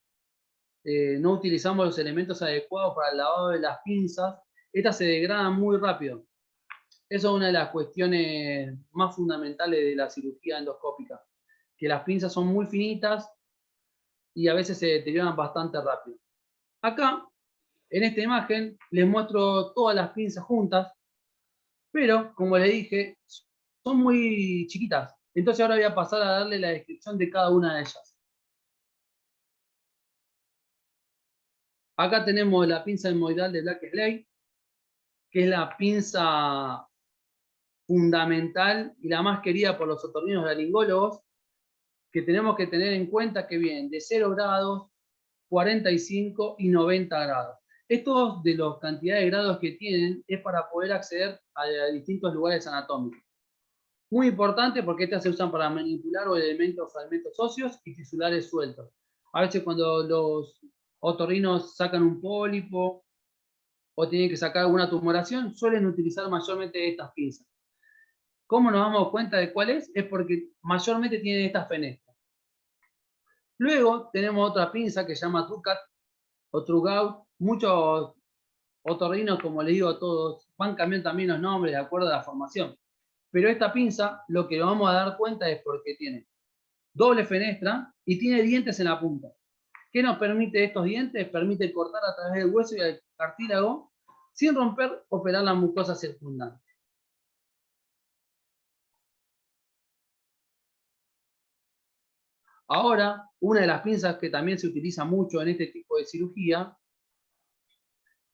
no utilizamos los elementos adecuados para el lavado de las pinzas, estas se degradan muy rápido. Eso es una de las cuestiones más fundamentales de la cirugía endoscópica, que las pinzas son muy finitas y a veces se deterioran bastante rápido. Acá, en esta imagen, les muestro todas las pinzas juntas, pero, como les dije, son muy chiquitas. Entonces ahora voy a pasar a darle la descripción de cada una de ellas. Acá tenemos la pinza hemoidal de Black Slate, que es la pinza fundamental y la más querida por los otorrinolaringólogos, que tenemos que tener en cuenta que vienen de 0 grados, 45 y 90 grados. Estos de la cantidad de grados que tienen es para poder acceder a distintos lugares anatómicos. Muy importante porque estas se usan para manipular elementos, fragmentos óseos y tisulares sueltos. A veces cuando los otorrinos sacan un pólipo o tienen que sacar alguna tumoración, suelen utilizar mayormente estas pinzas. ¿Cómo nos damos cuenta de cuál es? Es porque mayormente tienen estas fenestras. Luego tenemos otra pinza que se llama Trucat o Trugout. Muchos otorrinos, como les digo a todos, van cambiando también los nombres de acuerdo a la formación. Pero esta pinza, lo que nos vamos a dar cuenta es porque tiene doble fenestra y tiene dientes en la punta. ¿Qué nos permite estos dientes? Permite cortar a través del hueso y el cartílago sin romper, operar la mucosa circundante. Ahora, una de las pinzas que también se utiliza mucho en este tipo de cirugía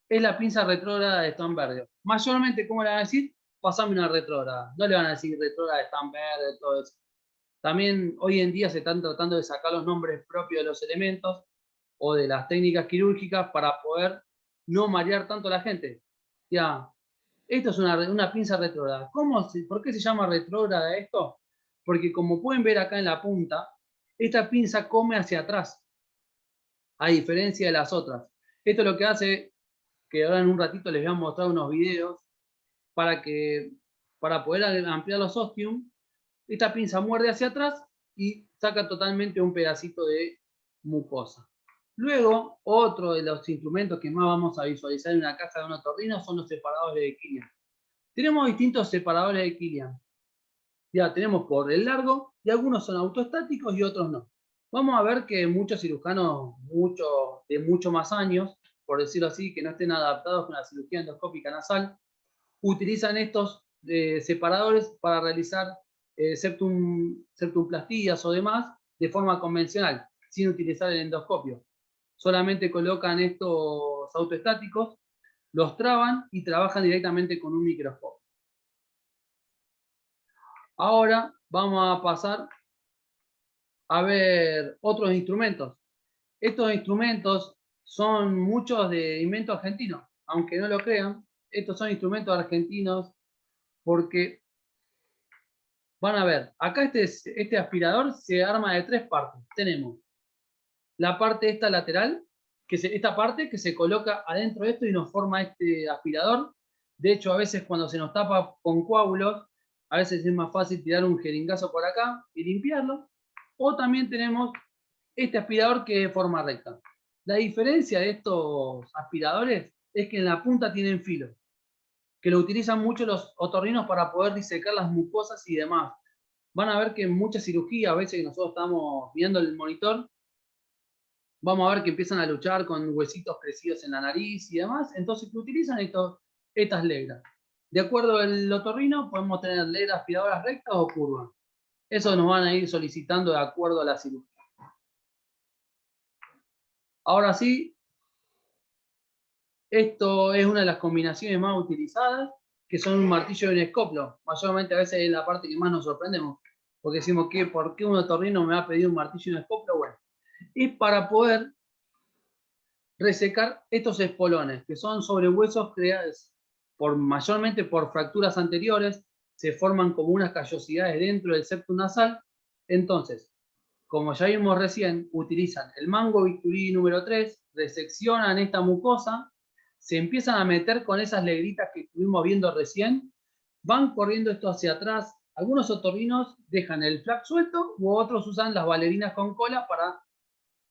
es la pinza retrógrada de Sternberger. Mayormente, ¿cómo le van a decir? Pasame una retrógrada. No le van a decir retrógrada de Sternberger, todo eso. También hoy en día se están tratando de sacar los nombres propios de los elementos o de las técnicas quirúrgicas para poder no marear tanto a la gente. Ya, esto es una pinza retrógrada. ¿Por qué se llama retrógrada esto? Porque como pueden ver acá en la punta, esta pinza come hacia atrás, a diferencia de las otras. Esto es lo que hace que ahora en un ratito les voy a mostrar unos videos para poder ampliar los ostium, esta pinza muerde hacia atrás y saca totalmente un pedacito de mucosa. Luego, otro de los instrumentos que más vamos a visualizar en una caja de un otorrino son los separadores de Killian. Tenemos distintos separadores de Killian. Ya tenemos por el largo y algunos son autoestáticos y otros no. Vamos a ver que muchos cirujanos, de mucho más años, por decirlo así, que no estén adaptados con la cirugía endoscópica nasal, utilizan estos separadores para realizar septumplastías o demás de forma convencional, sin utilizar el endoscopio. Solamente colocan estos autoestáticos, los traban y trabajan directamente con un microscopio. Ahora vamos a pasar a ver otros instrumentos. Estos instrumentos son muchos de invento argentino, aunque no lo crean, estos son instrumentos argentinos porque van a ver, acá este aspirador se arma de tres partes. Tenemos la parte esta lateral, esta parte que se coloca adentro de esto y nos forma este aspirador. De hecho, a veces cuando se nos tapa con coágulos, a veces es más fácil tirar un jeringazo por acá y limpiarlo. O también tenemos este aspirador que es de forma recta. La diferencia de estos aspiradores es que en la punta tienen filo, que lo utilizan mucho los otorrinos para poder disecar las mucosas y demás. Van a ver que en mucha cirugía, a veces que nosotros estamos viendo el monitor, vamos a ver que empiezan a luchar con huesitos crecidos en la nariz y demás, entonces que utilizan estas legras. De acuerdo al otorrino, podemos tener legras aspiradoras rectas o curvas. Eso nos van a ir solicitando de acuerdo a la cirugía. Ahora sí, esto es una de las combinaciones más utilizadas, que son un martillo y un escoplo. Mayormente a veces es la parte que más nos sorprendemos, porque decimos, ¿por qué un otorrino me va a pedir un martillo y un escoplo? Bueno, es para poder resecar estos espolones, que son sobre huesos creados mayormente por fracturas anteriores, se forman como unas callosidades dentro del septum nasal. Entonces, como ya vimos recién, utilizan el mango bisturí número 3, reseccionan esta mucosa, se empiezan a meter con esas negritas que estuvimos viendo recién, van corriendo esto hacia atrás. Algunos otorrinos dejan el flap suelto u otros usan las bailarinas con cola para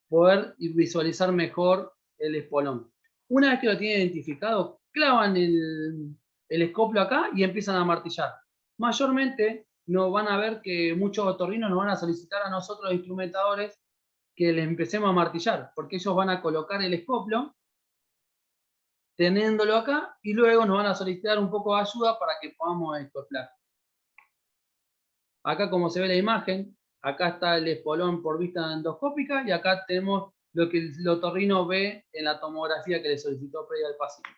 poder visualizar mejor el espolón. Una vez que lo tienen identificado, clavan el escoplo acá y empiezan a martillar. Mayormente nos van a ver que muchos otorrinos nos van a solicitar a nosotros los instrumentadores que les empecemos a martillar, porque ellos van a colocar el escoplo teniéndolo acá y luego nos van a solicitar un poco de ayuda para que podamos escoplar. Acá como se ve la imagen, acá está el espolón por vista endoscópica y acá tenemos lo que el otorrino ve en la tomografía que le solicitó previa al paciente.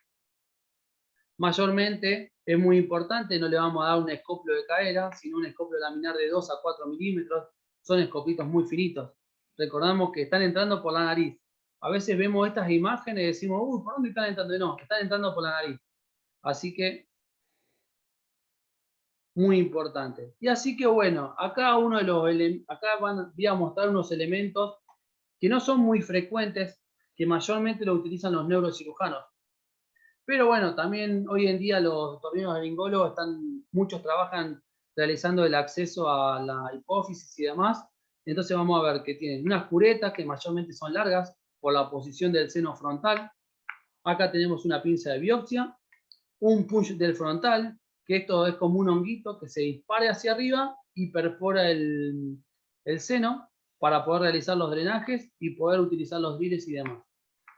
Mayormente es muy importante, no le vamos a dar un escoplo de cadera, sino un escoplo laminar de 2 a 4 milímetros. Son escopitos muy finitos. Recordamos que están entrando por la nariz. A veces vemos estas imágenes y decimos, uy, ¿por dónde están entrando? No, están entrando por la nariz. Así que muy importante. Y así que bueno, acá voy a mostrar unos elementos que no son muy frecuentes, que mayormente lo utilizan los neurocirujanos. Pero bueno, también hoy en día los otorrinolaringólogos muchos trabajan realizando el acceso a la hipófisis y demás. Entonces vamos a ver que tienen unas curetas que mayormente son largas por la posición del seno frontal. Acá tenemos una pinza de biopsia, un punch del frontal, que esto es como un honguito que se dispara hacia arriba y perfora el seno para poder realizar los drenajes y poder utilizar los viles y demás.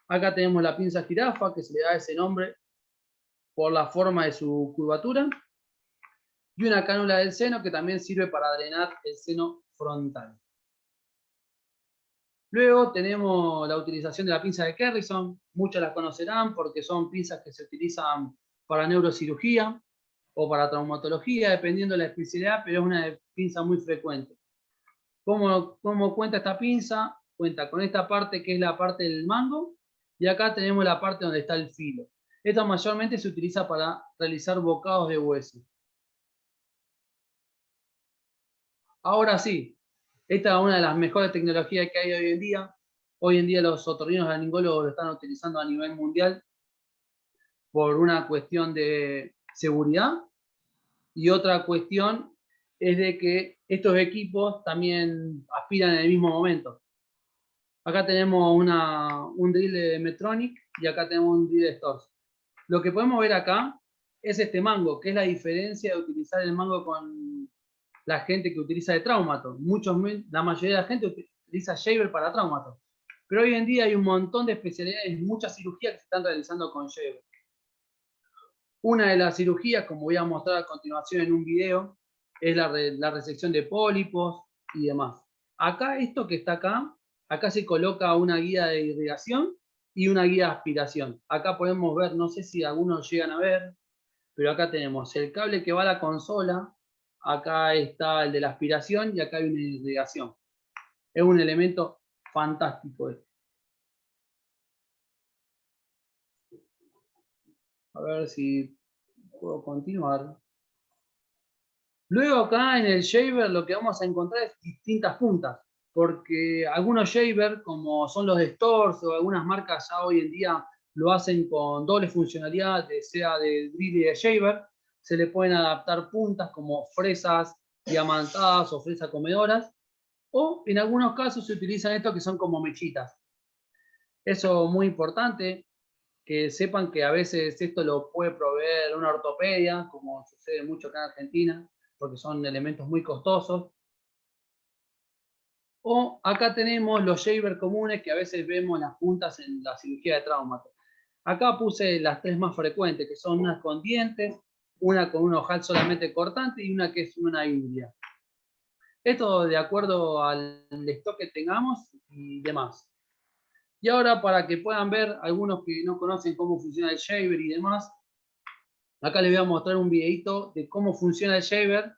Acá tenemos la pinza jirafa, que se le da ese nombre por la forma de su curvatura, y una cánula del seno que también sirve para drenar el seno frontal. Luego tenemos la utilización de la pinza de Kerrison. Muchos las conocerán porque son pinzas que se utilizan para neurocirugía o para traumatología, dependiendo de la especialidad, pero es una pinza muy frecuente. ¿Cómo cuenta esta pinza? Cuenta con esta parte que es la parte del mango, y acá tenemos la parte donde está el filo. Esta mayormente se utiliza para realizar bocados de hueso. Ahora sí, esta es una de las mejores tecnologías que hay hoy en día. Hoy en día los otorrinolaringólogos lo están utilizando a nivel mundial por una cuestión de seguridad, y otra cuestión es de que estos equipos también aspiran en el mismo momento. Acá tenemos un drill de Medtronic y acá tenemos un drill de Storz. Lo que podemos ver acá es este mango, que es la diferencia de utilizar el mango con la gente que utiliza de traumato. La mayoría de la gente utiliza shaver para traumato. Pero hoy en día hay un montón de especialidades, muchas cirugías que se están realizando con shaver. Una de las cirugías, como voy a mostrar a continuación en un video, es la resección de pólipos y demás. Acá, esto que está acá se coloca una guía de irrigación y una guía de aspiración. Acá podemos ver, no sé si algunos llegan a ver, pero acá tenemos el cable que va a la consola, acá está el de la aspiración y acá hay una irrigación. Es un elemento fantástico esto. A ver si puedo continuar. Luego acá en el shaver lo que vamos a encontrar es distintas puntas, porque algunos shaver, como son los de Storz o algunas marcas ya hoy en día lo hacen con doble funcionalidad, sea de drill y de shaver, se le pueden adaptar puntas como fresas diamantadas o fresas comedoras, o en algunos casos se utilizan estos que son como mechitas. Eso es muy importante, que sepan que a veces esto lo puede proveer una ortopedia, como sucede mucho acá en Argentina, porque son elementos muy costosos. O acá tenemos los shaver comunes que a veces vemos las puntas en la cirugía de traumato. Acá puse las tres más frecuentes, que son unas con dientes, una con un ojal solamente cortante y una que es una india. Esto de acuerdo al stock que tengamos y demás. Y ahora, para que puedan ver, algunos que no conocen cómo funciona el shaver y demás, acá les voy a mostrar un videito de cómo funciona el shaver,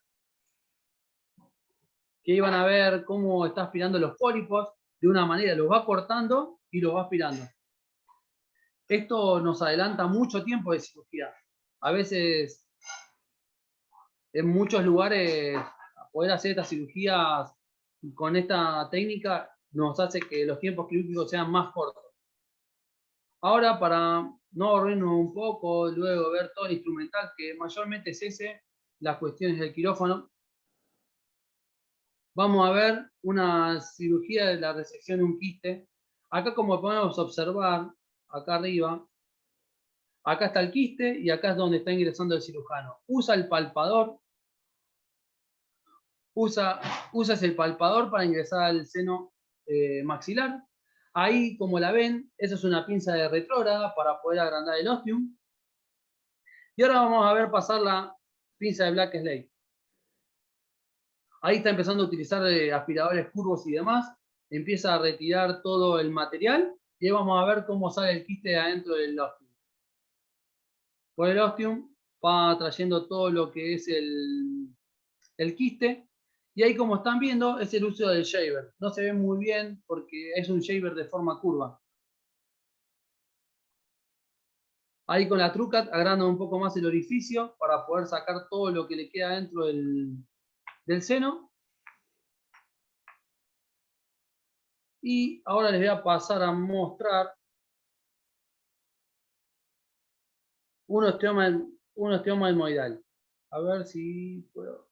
que iban a ver cómo está aspirando los pólipos. De una manera los va cortando y los va aspirando. Esto nos adelanta mucho tiempo de cirugía. A veces, en muchos lugares, poder hacer estas cirugías con esta técnica nos hace que los tiempos quirúrgicos sean más cortos. Ahora, para no aburrirnos un poco, luego ver todo el instrumental, que mayormente es ese, las cuestiones del quirófano, vamos a ver una cirugía de la resección de un quiste. Acá, como podemos observar, acá arriba, acá está el quiste y acá es donde está ingresando el cirujano. Usa el palpador, usa el palpador para ingresar al seno maxilar. Ahí, como la ven, esa es una pinza de retrógrada para poder agrandar el ostium. Y ahora vamos a ver pasar la pinza de Black Slate. Ahí está empezando a utilizar aspiradores curvos y demás. Empieza a retirar todo el material y ahí vamos a ver cómo sale el quiste de adentro del ostium. Por el ostium va trayendo todo lo que es el quiste. Y ahí, como están viendo, es el uso del shaver. No se ve muy bien porque es un shaver de forma curva. Ahí con la Trucat agranda un poco más el orificio para poder sacar todo lo que le queda dentro del seno. Y ahora les voy a pasar a mostrar un osteoma etmoidal. A ver si puedo.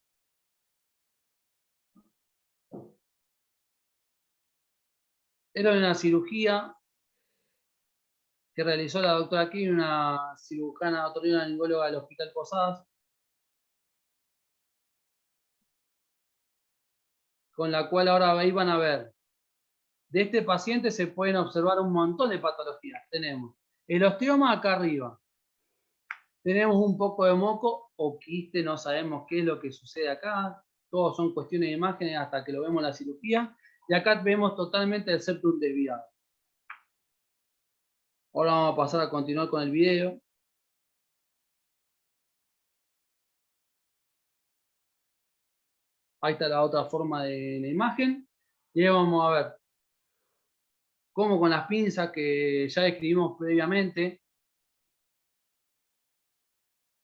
Era una cirugía que realizó la doctora Kim, una cirujana otorrinolaringóloga del Hospital Posadas, con la cual ahora iban a ver. De este paciente se pueden observar un montón de patologías. Tenemos el osteoma acá arriba. Tenemos un poco de moco o quiste, no sabemos qué es lo que sucede acá. Todos son cuestiones de imágenes hasta que lo vemos en la cirugía. y acá vemos totalmente el septum desviado. Ahora vamos a pasar a continuar con el video. Ahí está la otra forma de la imagen. Y ahí vamos a ver cómo con las pinzas que ya describimos previamente,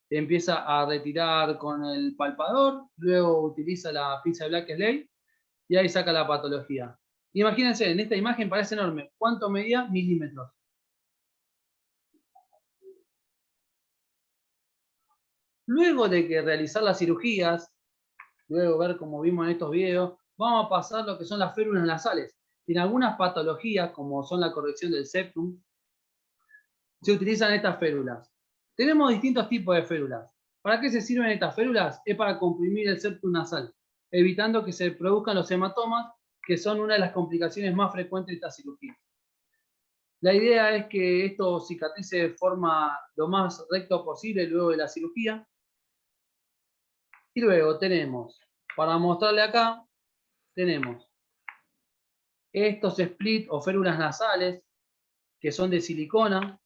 empieza a retirar con el palpador, luego utiliza la pinza de Black Slate y ahí saca la patología. Imagínense, en esta imagen parece enorme. ¿Cuánto medía? Milímetros. Luego de que realizar las cirugías, luego ver como vimos en estos videos, vamos a pasar lo que son las férulas nasales. En algunas patologías, como son la corrección del septum, se utilizan estas férulas. Tenemos distintos tipos de férulas. ¿Para qué se sirven estas férulas? Es para comprimir el septum nasal, evitando que se produzcan los hematomas, que son una de las complicaciones más frecuentes de esta cirugía. La idea es que esto cicatrice de forma lo más recto posible luego de la cirugía. Y luego tenemos, para mostrarle acá, tenemos estos split o férulas nasales, que son de silicona.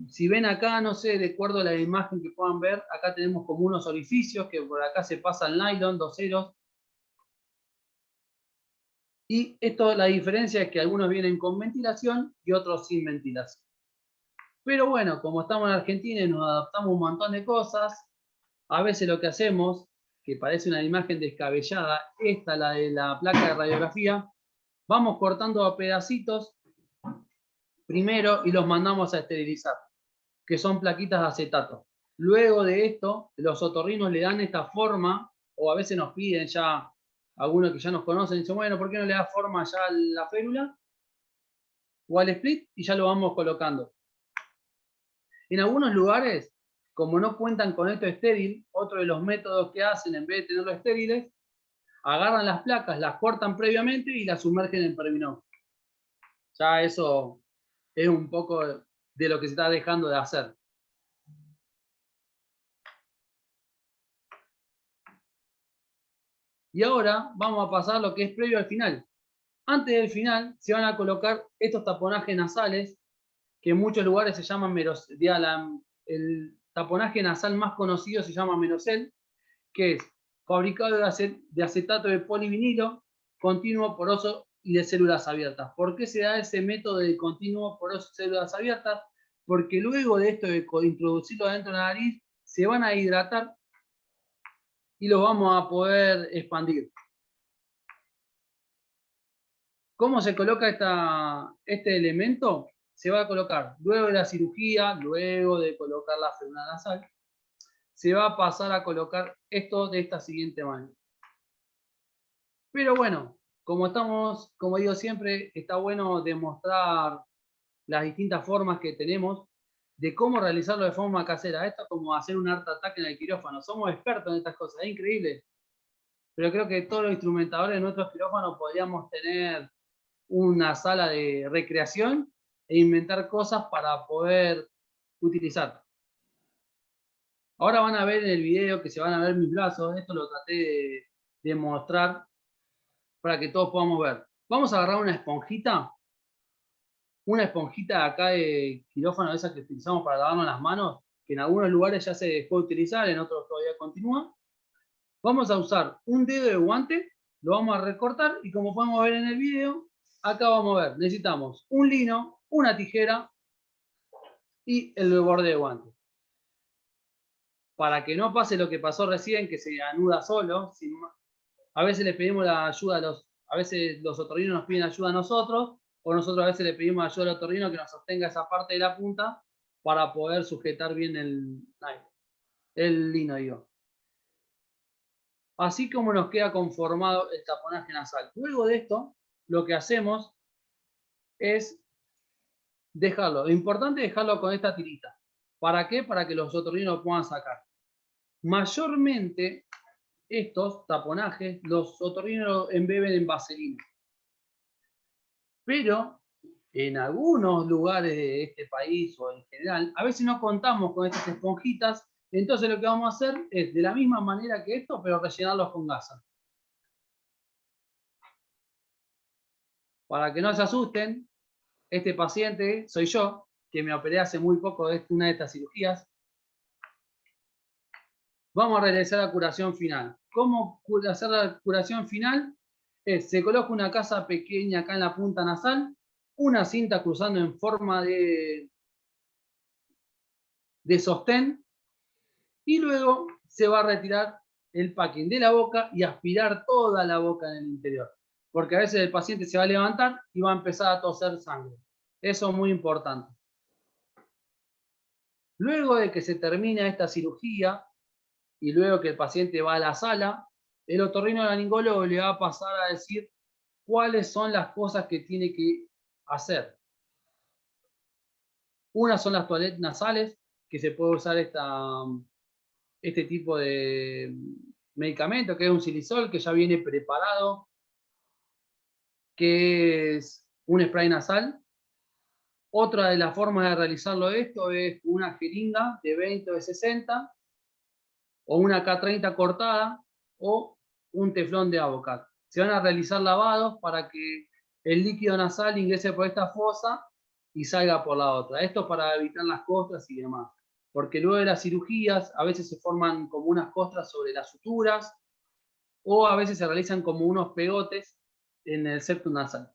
Si ven acá, no sé, de acuerdo a la imagen que puedan ver, acá tenemos como unos orificios que por acá se pasa el nylon, 2 ceros. Y esto, la diferencia es que algunos vienen con ventilación y otros sin ventilación. Pero bueno, como estamos en Argentina y nos adaptamos a un montón de cosas, a veces lo que hacemos, que parece una imagen descabellada, esta la de la placa de radiografía, vamos cortando a pedacitos primero y los mandamos a esterilizar, que son plaquitas de acetato. Luego de esto, los otorrinos le dan esta forma, o a veces nos piden ya, algunos que ya nos conocen, dicen, bueno, ¿por qué no le da forma ya a la férula o al split? Y ya lo vamos colocando. En algunos lugares, como no cuentan con esto estéril, otro de los métodos que hacen, en vez de tenerlo estériles, agarran las placas, las cortan previamente y las sumergen en pervinol. Ya eso es un poco de lo que se está dejando de hacer. Y ahora vamos a pasar a lo que es previo al final. Antes del final se van a colocar estos taponajes nasales, que en muchos lugares se llaman el taponaje nasal más conocido se llama Merocel, que es fabricado de acetato de polivinilo, continuo, poroso y de células abiertas. ¿Por qué se da ese método de continuo, poroso y células abiertas? Porque luego de esto de introducirlo dentro de la nariz, se van a hidratar y los vamos a poder expandir. ¿Cómo se coloca este elemento? Se va a colocar luego de la cirugía, luego de colocar la férula nasal, se va a pasar a colocar esto de esta siguiente manera. Pero bueno, como digo siempre, está bueno demostrar las distintas formas que tenemos de cómo realizarlo de forma casera. Esto es como hacer un art attack en el quirófano. Somos expertos en estas cosas, es increíble. Pero creo que todos los instrumentadores de nuestros quirófanos podríamos tener una sala de recreación e inventar cosas para poder utilizar. Ahora van a ver en el video que se van a ver mis brazos. Esto lo traté de mostrar para que todos podamos ver. Vamos a agarrar una esponjita acá de quirófano, esa que utilizamos para lavarnos las manos, que en algunos lugares ya se dejó de utilizar, en otros todavía continúa. Vamos a usar un dedo de guante, lo vamos a recortar y como podemos ver en el video, acá vamos a ver, necesitamos un lino, una tijera y el borde de guante. Para que no pase lo que pasó recién, que se anuda solo, a veces le pedimos la ayuda a veces los otorrinos nos piden ayuda a nosotros, o nosotros a veces le pedimos ayuda al otorrino que nos sostenga esa parte de la punta para poder sujetar bien el lino, digo. Así como nos queda conformado el taponaje nasal. Luego de esto, lo que hacemos es dejarlo. Lo importante es dejarlo con esta tirita. ¿Para qué? Para que los otorrinos lo puedan sacar. Mayormente, estos taponajes, los otorrinos embeben en vaselina. Pero en algunos lugares de este país o en general, a veces no contamos con estas esponjitas, entonces lo que vamos a hacer es de la misma manera que esto, pero rellenarlos con gasa. Para que no se asusten, este paciente soy yo, que me operé hace muy poco de una de estas cirugías. Vamos a realizar la curación final. ¿Cómo hacer la curación final? Se coloca una casa pequeña acá en la punta nasal, una cinta cruzando en forma de sostén, y luego se va a retirar el packing de la boca y aspirar toda la boca en el interior. Porque a veces el paciente se va a levantar y va a empezar a toser sangre. Eso es muy importante. Luego de que se termina esta cirugía y luego que el paciente va a la sala, el otorrinolaringólogo le va a pasar a decir cuáles son las cosas que tiene que hacer. Una son las toaletas nasales, que se puede usar este tipo de medicamento, que es un silisol, que ya viene preparado, que es un spray nasal. Otra de las formas de realizarlo esto es una jeringa de 20 o de 60, o una K30 cortada, o un teflón de Avocat. Se van a realizar lavados para que el líquido nasal ingrese por esta fosa y salga por la otra. Esto para evitar las costras y demás. Porque luego de las cirugías a veces se forman como unas costras sobre las suturas, o a veces se realizan como unos pegotes en el septum nasal.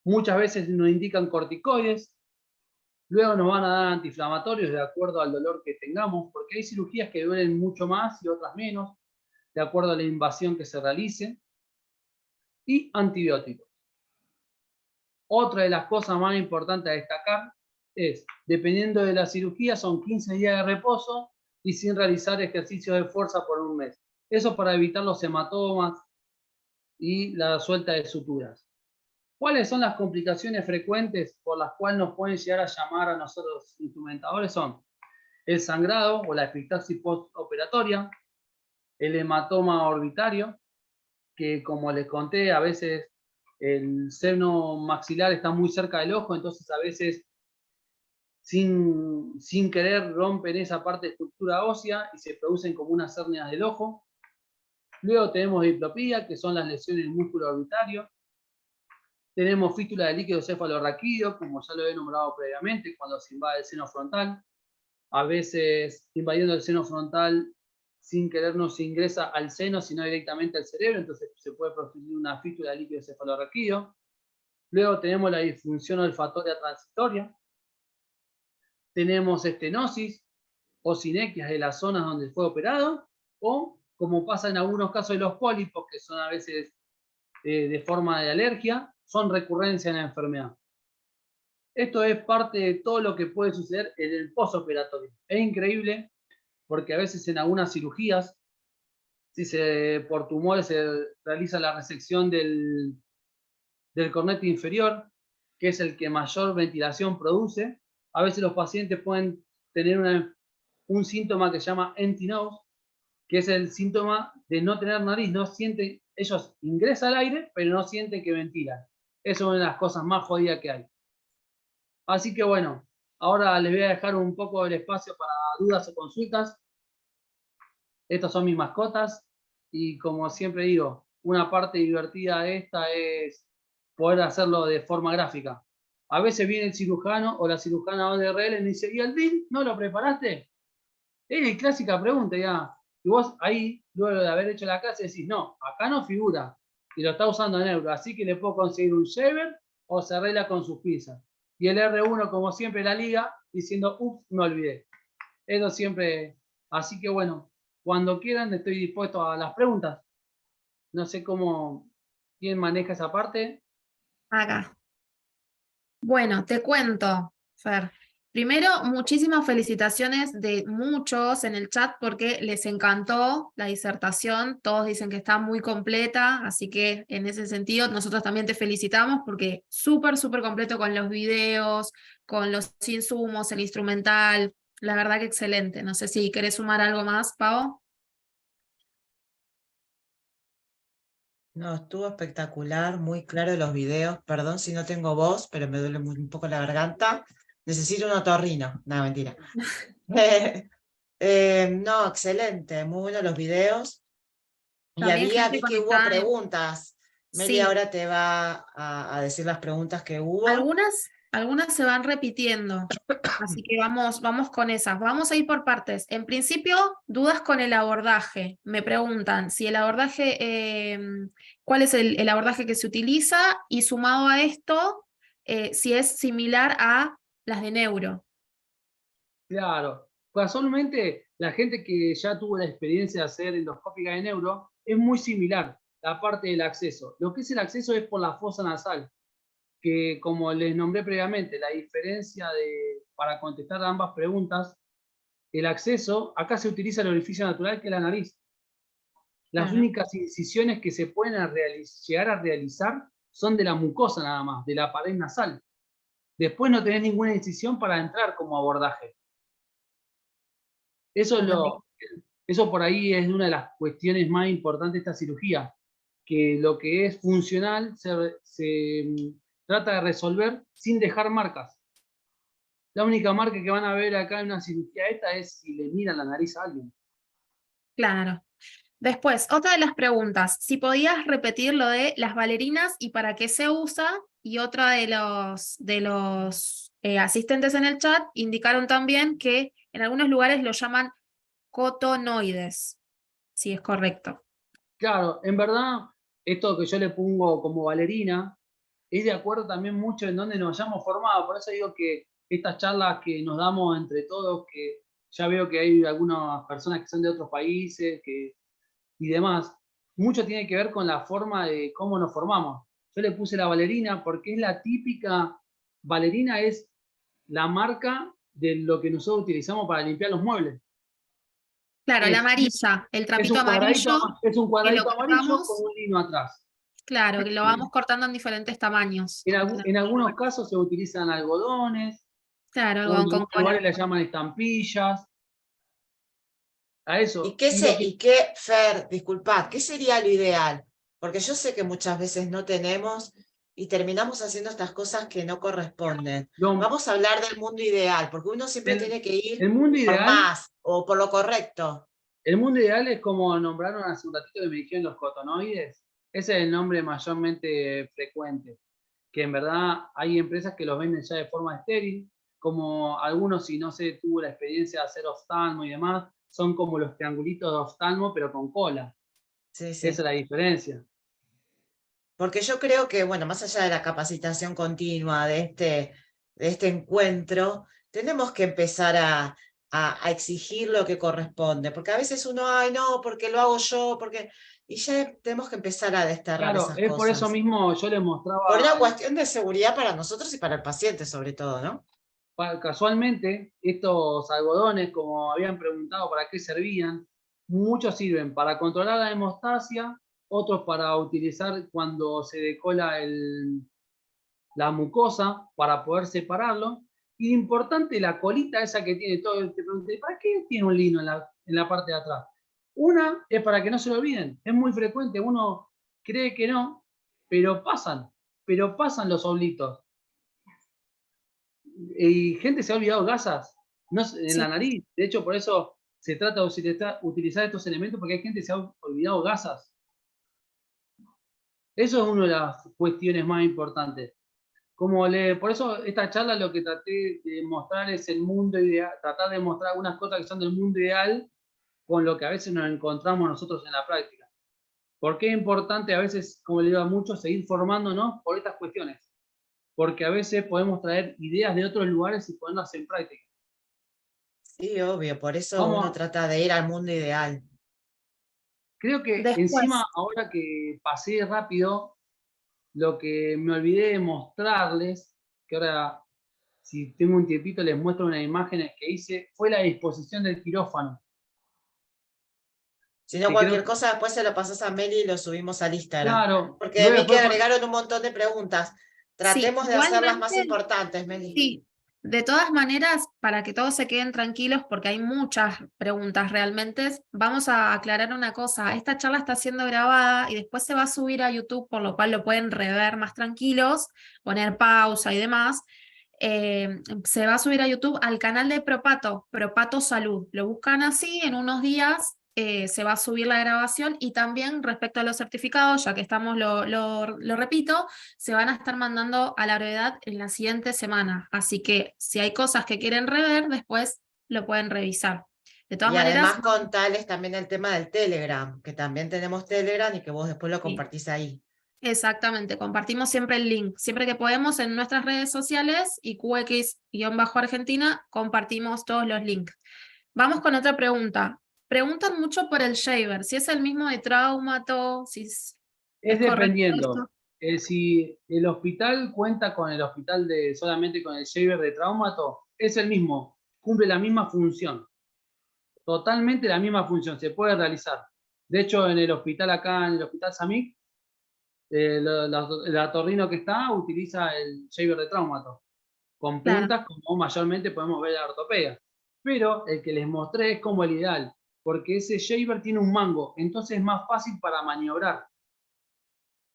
Muchas veces nos indican corticoides, luego nos van a dar antiinflamatorios de acuerdo al dolor que tengamos, porque hay cirugías que duelen mucho más y otras menos, de acuerdo a la invasión que se realice, y antibióticos. Otra de las cosas más importantes a destacar es, dependiendo de la cirugía, son 15 días de reposo y sin realizar ejercicios de fuerza por un mes. Eso para evitar los hematomas y la suelta de suturas. ¿Cuáles son las complicaciones frecuentes por las cuales nos pueden llegar a llamar a nosotros instrumentadores? Son el sangrado o la epistaxis postoperatoria, el hematoma orbitario, que como les conté, a veces el seno maxilar está muy cerca del ojo, entonces a veces sin querer rompen esa parte de estructura ósea y se producen como unas hernias del ojo. Luego tenemos diplopía, que son las lesiones del músculo orbitario. Tenemos fístula de líquido cefalorraquídeo, como ya lo he nombrado previamente, cuando se invade el seno frontal. A veces, invadiendo el seno frontal, sin querer no se ingresa al seno, sino directamente al cerebro, entonces se puede producir una fístula de líquido cefalorraquídeo. Luego tenemos la disfunción olfatoria transitoria. Tenemos estenosis o sinequias de las zonas donde fue operado, o como pasa en algunos casos de los pólipos, que son a veces de forma de alergia, son recurrencia en la enfermedad. Esto es parte de todo lo que puede suceder en el postoperatorio. Es increíble porque a veces en algunas cirugías, si por tumores se realiza la resección del cornete inferior, que es el que mayor ventilación produce, a veces los pacientes pueden tener un síntoma que se llama empty nose, que es el síntoma de no tener nariz. No sienten, ellos ingresan al aire, pero no sienten que ventilan. Eso es una de las cosas más jodidas que hay. Así que bueno, ahora les voy a dejar un poco el espacio para dudas o consultas. Estas son mis mascotas y como siempre digo, una parte divertida de esta es poder hacerlo de forma gráfica. A veces viene el cirujano o la cirujana ODRL y me dice, ¿y el DIL no lo preparaste? Es la clásica pregunta ya. Y vos ahí, luego de haber hecho la clase, decís, no, acá no figura. Y lo está usando en euro, así que le puedo conseguir un shaver o se arregla con sus pinzas. Y el R1, como siempre, la liga, diciendo, ups, me olvidé. Eso siempre. Así que bueno, cuando quieran estoy dispuesto a las preguntas. No sé quién maneja esa parte. Acá. Bueno, te cuento, Fer. Primero, muchísimas felicitaciones de muchos en el chat porque les encantó la disertación. Todos dicen que está muy completa, así que en ese sentido nosotros también te felicitamos porque súper, súper completo con los videos, con los insumos, el instrumental. La verdad que excelente. No sé si querés sumar algo más, Pau. No, estuvo espectacular, muy claro los videos. Perdón si no tengo voz, pero me duele un poco la garganta. Necesito un otorrino. No, mentira. No, excelente, muy buenos los videos. Y También gente vi que hubo conectada. preguntas. Meli Sí, ahora te va a decir las preguntas que hubo. algunas se van repitiendo, así que vamos con esas. Vamos a ir por partes. En principio, dudas con el abordaje. Me preguntan si el abordaje, cuál es el abordaje que se utiliza y sumado a esto, si es similar a las de neuro. Claro. Casualmente, la gente que ya tuvo la experiencia de hacer endoscópica de neuro es muy similar la parte del acceso. Lo que es el acceso es por la fosa nasal, que como les nombré previamente, la diferencia para contestar a ambas preguntas, el acceso, acá se utiliza el orificio natural que es la nariz. Las Claro, únicas incisiones que se pueden llegar a realizar son de la mucosa nada más, de la pared nasal. Después no tenés ninguna incisión para entrar como abordaje. Eso, es ok. eso por ahí es una de las cuestiones más importantes de esta cirugía, que lo que es funcional se trata de resolver sin dejar marcas. La única marca que van a ver acá en una cirugía esta es si le miran la nariz a alguien. Claro. Después, otra de las preguntas, si podías repetir lo de las bailarinas y para qué se usa, y otra de los asistentes en el chat indicaron también que en algunos lugares lo llaman cotonoides, si es correcto. Claro, en verdad, esto que yo le pongo como bailarina es de acuerdo también mucho en donde nos hayamos formado. Por eso digo que estas charlas que nos damos entre todos, que ya veo que hay algunas personas que son de otros países y demás, mucho tiene que ver con la forma de cómo nos formamos. Yo le puse la bailarina porque es la típica, bailarina es la marca de lo que nosotros utilizamos para limpiar los muebles. Claro, la Es, amarilla, el trapito amarillo es un que lo cuadradito amarillo con cortamos, un lino atrás. claro, que lo vamos cortando en diferentes tamaños. En algunos casos se utilizan algodones, Claro, o en algodón con algunos cola. lugares le llaman estampillas, a eso. Fer, disculpad, qué sería lo ideal? Porque yo sé que muchas veces no tenemos y terminamos haciendo estas cosas que no corresponden. Lo- Vamos a hablar del mundo ideal, porque uno siempre el, tiene que ir el mundo por ideal, más o por lo correcto. el mundo ideal es como nombraron hace un ratito que me dijeron los cotonoides. Ese es el nombre mayormente frecuente, que en verdad hay empresas que los venden ya de forma estéril, como algunos, si no se tuvo la experiencia de hacer oftalmo y demás, son como los triangulitos de oftalmo, pero con cola. Sí, Esa es sí. la diferencia. Porque yo creo que, bueno, más allá de la capacitación continua de este encuentro, tenemos que empezar a exigir lo que corresponde, porque a veces uno, ay, no, porque lo hago yo, porque... Y ya tenemos que empezar a desterrar Claro, esas es por eso cosas. mismo yo les Por mostraba, una cuestión de seguridad para nosotros y para el paciente, sobre todo, ¿no? casualmente, estos algodones, como habían preguntado para qué servían, muchos sirven para controlar la hemostasia, otros para utilizar cuando se decola la mucosa, para poder separarlo. Y importante, la colita esa que tiene todo, te pregunté, ¿para qué tiene un lino en la parte de atrás? Una es para que no se lo olviden, es muy frecuente, uno cree que no, pero pasan los oblitos. Y gente se ha olvidado gasas en la Sí. nariz. De hecho, por eso se trata de utilizar estos elementos, porque hay gente que se ha olvidado gasas. Eso es una de las cuestiones más importantes. Por eso esta charla lo que traté de mostrar es el mundo ideal, tratar de mostrar algunas cosas que son del mundo ideal con lo que a veces nos encontramos nosotros en la práctica. ¿Por qué es importante a veces, como le digo a muchos, seguir formándonos por estas cuestiones? Porque a veces podemos traer ideas de otros lugares y ponerlas en práctica. Sí, obvio, por eso uno Vamos, trata de ir al mundo ideal. creo que encima, Después, ahora que pasé rápido, lo que me olvidé de mostrarles, que ahora, si tengo un tiempito, les muestro unas imágenes que hice, fue la disposición del quirófano. Si no, Que creo cualquier que, cosa, después se lo pasas a Meli y lo subimos al Instagram. claro, Porque luego vi que después, agregaron un montón de preguntas. sí, Tratemos de hacer las más igualmente, importantes, Meli. sí. De todas maneras, para que todos se queden tranquilos, porque hay muchas preguntas realmente, vamos a aclarar una cosa. Esta charla está siendo grabada y después se va a subir a YouTube, por lo cual lo pueden rever más tranquilos, poner pausa y demás. Se va a subir a YouTube al canal de Propato, Propato Salud. Lo buscan así, en unos días se va a subir la grabación, y también respecto a los certificados, ya que estamos, lo repito, se van a estar mandando a la brevedad en la siguiente semana. Así que si hay cosas que quieren rever, después lo pueden revisar. De todas Y maneras, además contarles también el tema del Telegram, que también tenemos Telegram y que vos después lo sí, compartís ahí. exactamente, compartimos siempre el link. Siempre que podemos en nuestras redes sociales y QX-Argentina, compartimos todos los links. Vamos con otra pregunta. Preguntan mucho por el shaver, si es el mismo de Traumato, si es correcto dependiendo. esto. Si el hospital cuenta con el hospital solamente con el shaver de traumato, es el mismo, cumple la misma función. Totalmente la misma función, se puede realizar. De hecho, en el hospital acá, en el hospital Samik, el atorrino que está utiliza el shaver de traumato, con Claro, puntas como mayormente podemos ver en la ortopedia. Pero el que les mostré es como el ideal, porque ese shaver tiene un mango, entonces es más fácil para maniobrar.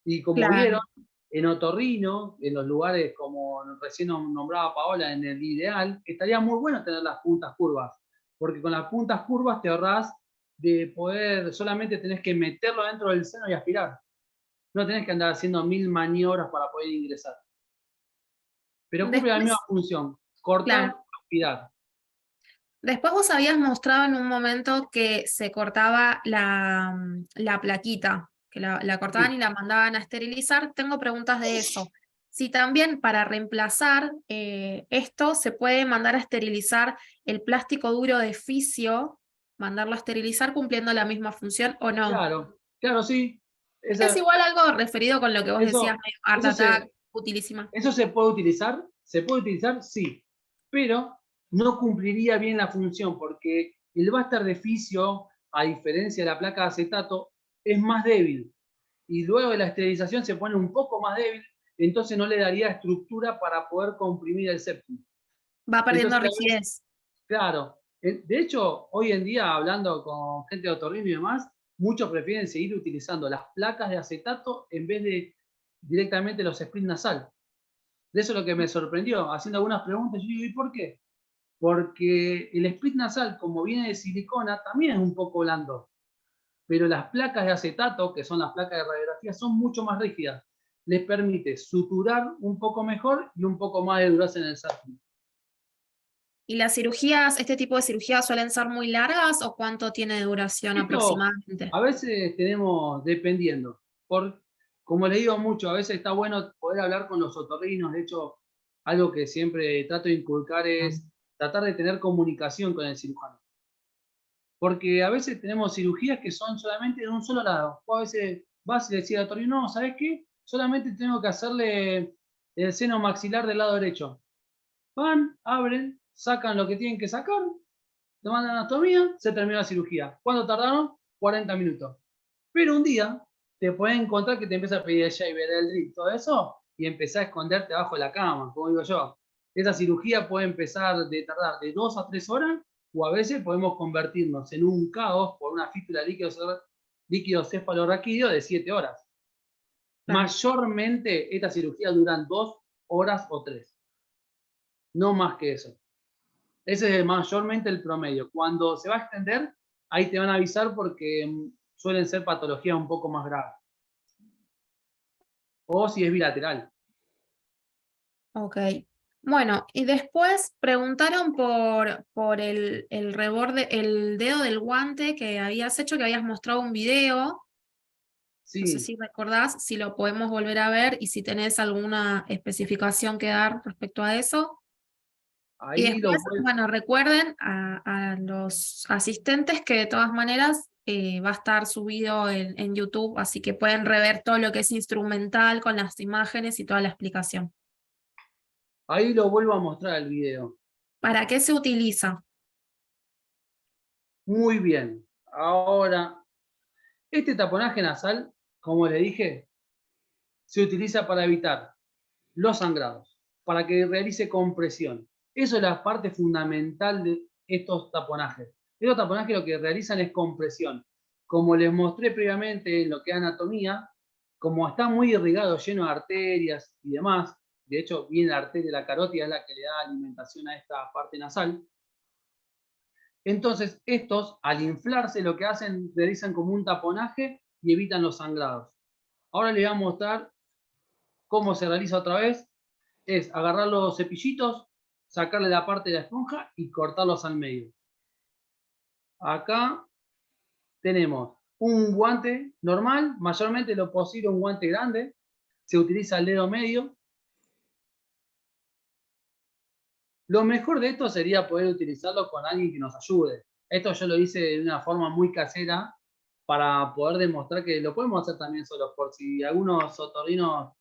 Y como vieron, claro. en otorrino, en los lugares como recién nombraba Paola, en el ideal, estaría muy bueno tener las puntas curvas, porque con las puntas curvas te ahorrás de poder, solamente tenés que meterlo dentro del seno y aspirar. No tenés que andar haciendo 1000 maniobras para poder ingresar. Pero cumple la misma Después, función, cortar, claro. aspirar. Después vos habías mostrado en un momento que se cortaba la plaquita, que la cortaban Sí, y la mandaban a esterilizar. Tengo preguntas de eso. Si también para reemplazar esto se puede mandar a esterilizar el plástico duro de fisio, mandarlo a esterilizar cumpliendo la misma función o no. claro, claro, sí. Es Esa, igual algo referido con lo que vos decías, eso, medio Art eso Attack, se, utilísima. ¿Eso se puede utilizar? Sí, pero no cumpliría bien la función porque el váster de fisio, a diferencia de la placa de acetato, es más débil y luego de la esterilización se pone un poco más débil, entonces no le daría estructura para poder comprimir el septum. Va perdiendo Entonces, a veces, rigidez. claro, de hecho, hoy en día, hablando con gente de otorrino y demás, muchos prefieren seguir utilizando las placas de acetato en vez de directamente los split nasal. De eso es lo que me sorprendió, haciendo algunas preguntas, yo digo, ¿y por qué? Porque el split nasal, como viene de silicona, también es un poco blando, pero las placas de acetato, que son las placas de radiografía, son mucho más rígidas. Les permite suturar un poco mejor y un poco más de dureza en el septum. ¿Y las cirugías, este tipo de cirugías suelen ser muy largas o cuánto tiene de duración Esto aproximadamente? a veces tenemos, dependiendo, como le digo mucho, a veces está bueno poder hablar con los otorrinos. De hecho, algo que siempre trato de inculcar es tratar de tener comunicación con el cirujano. Porque a veces tenemos cirugías que son solamente de un solo lado. O a veces vas y le decís al otorrino, no, ¿sabes qué? Solamente tengo que hacerle el seno maxilar del lado derecho. Van, abren, sacan lo que tienen que sacar, te mandan anatomía, se terminó la cirugía. ¿Cuánto tardaron? 40 minutos. Pero un día te puedes encontrar que te empieza a pedir el shaver, el drip, todo eso, y empezás a esconderte bajo la cama, como digo yo. Esa cirugía puede empezar de tardar de 2 a 3 horas, o a veces podemos convertirnos en un caos por una fístula líquido cefalorraquídeo de 7 horas. Claro. Mayormente estas cirugías duran 2 horas o 3, no más que eso. Ese es mayormente el promedio. Cuando se va a extender, ahí te van a avisar porque suelen ser patologías un poco más graves. O si es bilateral. Ok. Bueno, y después preguntaron por el reborde, el dedo del guante que habías hecho, que habías mostrado un video. No sé Sí, si recordás, si lo podemos volver a ver y si tenés alguna especificación que dar respecto a eso. Y ahí lo después, vuelvo. bueno, recuerden a los asistentes que de todas maneras va a estar subido en YouTube, así que pueden rever todo lo que es instrumental con las imágenes y toda la explicación. Ahí lo vuelvo a mostrar el video. ¿Para qué se utiliza? Muy bien. Ahora, este taponaje nasal, como le dije, se utiliza para evitar los sangrados, para que realice compresión. Eso es la parte fundamental de estos taponajes. Estos taponajes lo que realizan es compresión. Como les mostré previamente en lo que es anatomía, como está muy irrigado, lleno de arterias y demás, de hecho, viene la arteria de la carótida, es la que le da alimentación a esta parte nasal. Entonces, estos, al inflarse, lo que hacen, realizan como un taponaje y evitan los sangrados. Ahora les voy a mostrar cómo se realiza otra vez. Es agarrar los cepillitos, sacarle la parte de la esponja y cortarlos al medio. Acá tenemos un guante normal, mayormente lo posible un guante grande. Se utiliza el dedo medio. Lo mejor de esto sería poder utilizarlo con alguien que nos ayude. Esto yo lo hice de una forma muy casera para poder demostrar que lo podemos hacer también solos, por si algunos otorrinos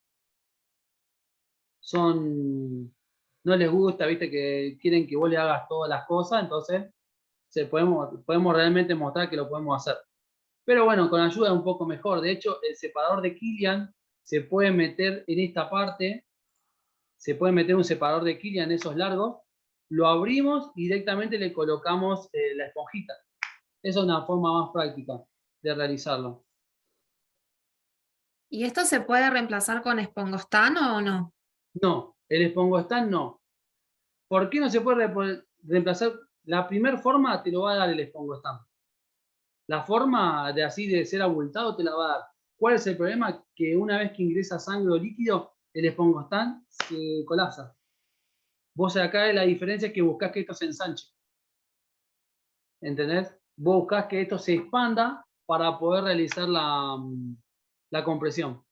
no les gusta, viste, que quieren que vos le hagas todas las cosas, entonces podemos realmente mostrar que lo podemos hacer. Pero bueno, con ayuda es un poco mejor. De hecho, el separador de Kilian se puede meter en esta parte, se puede meter un separador de Kilian en esos largos, lo abrimos y directamente le colocamos la esponjita. Esa es una forma más práctica de realizarlo. ¿Y esto se puede reemplazar con Espongostán o no? No, el espongostán no. ¿Por qué no se puede reemplazar? La primera forma te lo va a dar el espongostán. La forma de así de ser abultado te la va a dar. ¿Cuál es el problema? Que una vez que ingresa sangre o líquido, el espongostán se colapsa. Vos acá la diferencia es que buscás que esto se ensanche. ¿Entendés? Vos buscás que esto se expanda para poder realizar la compresión.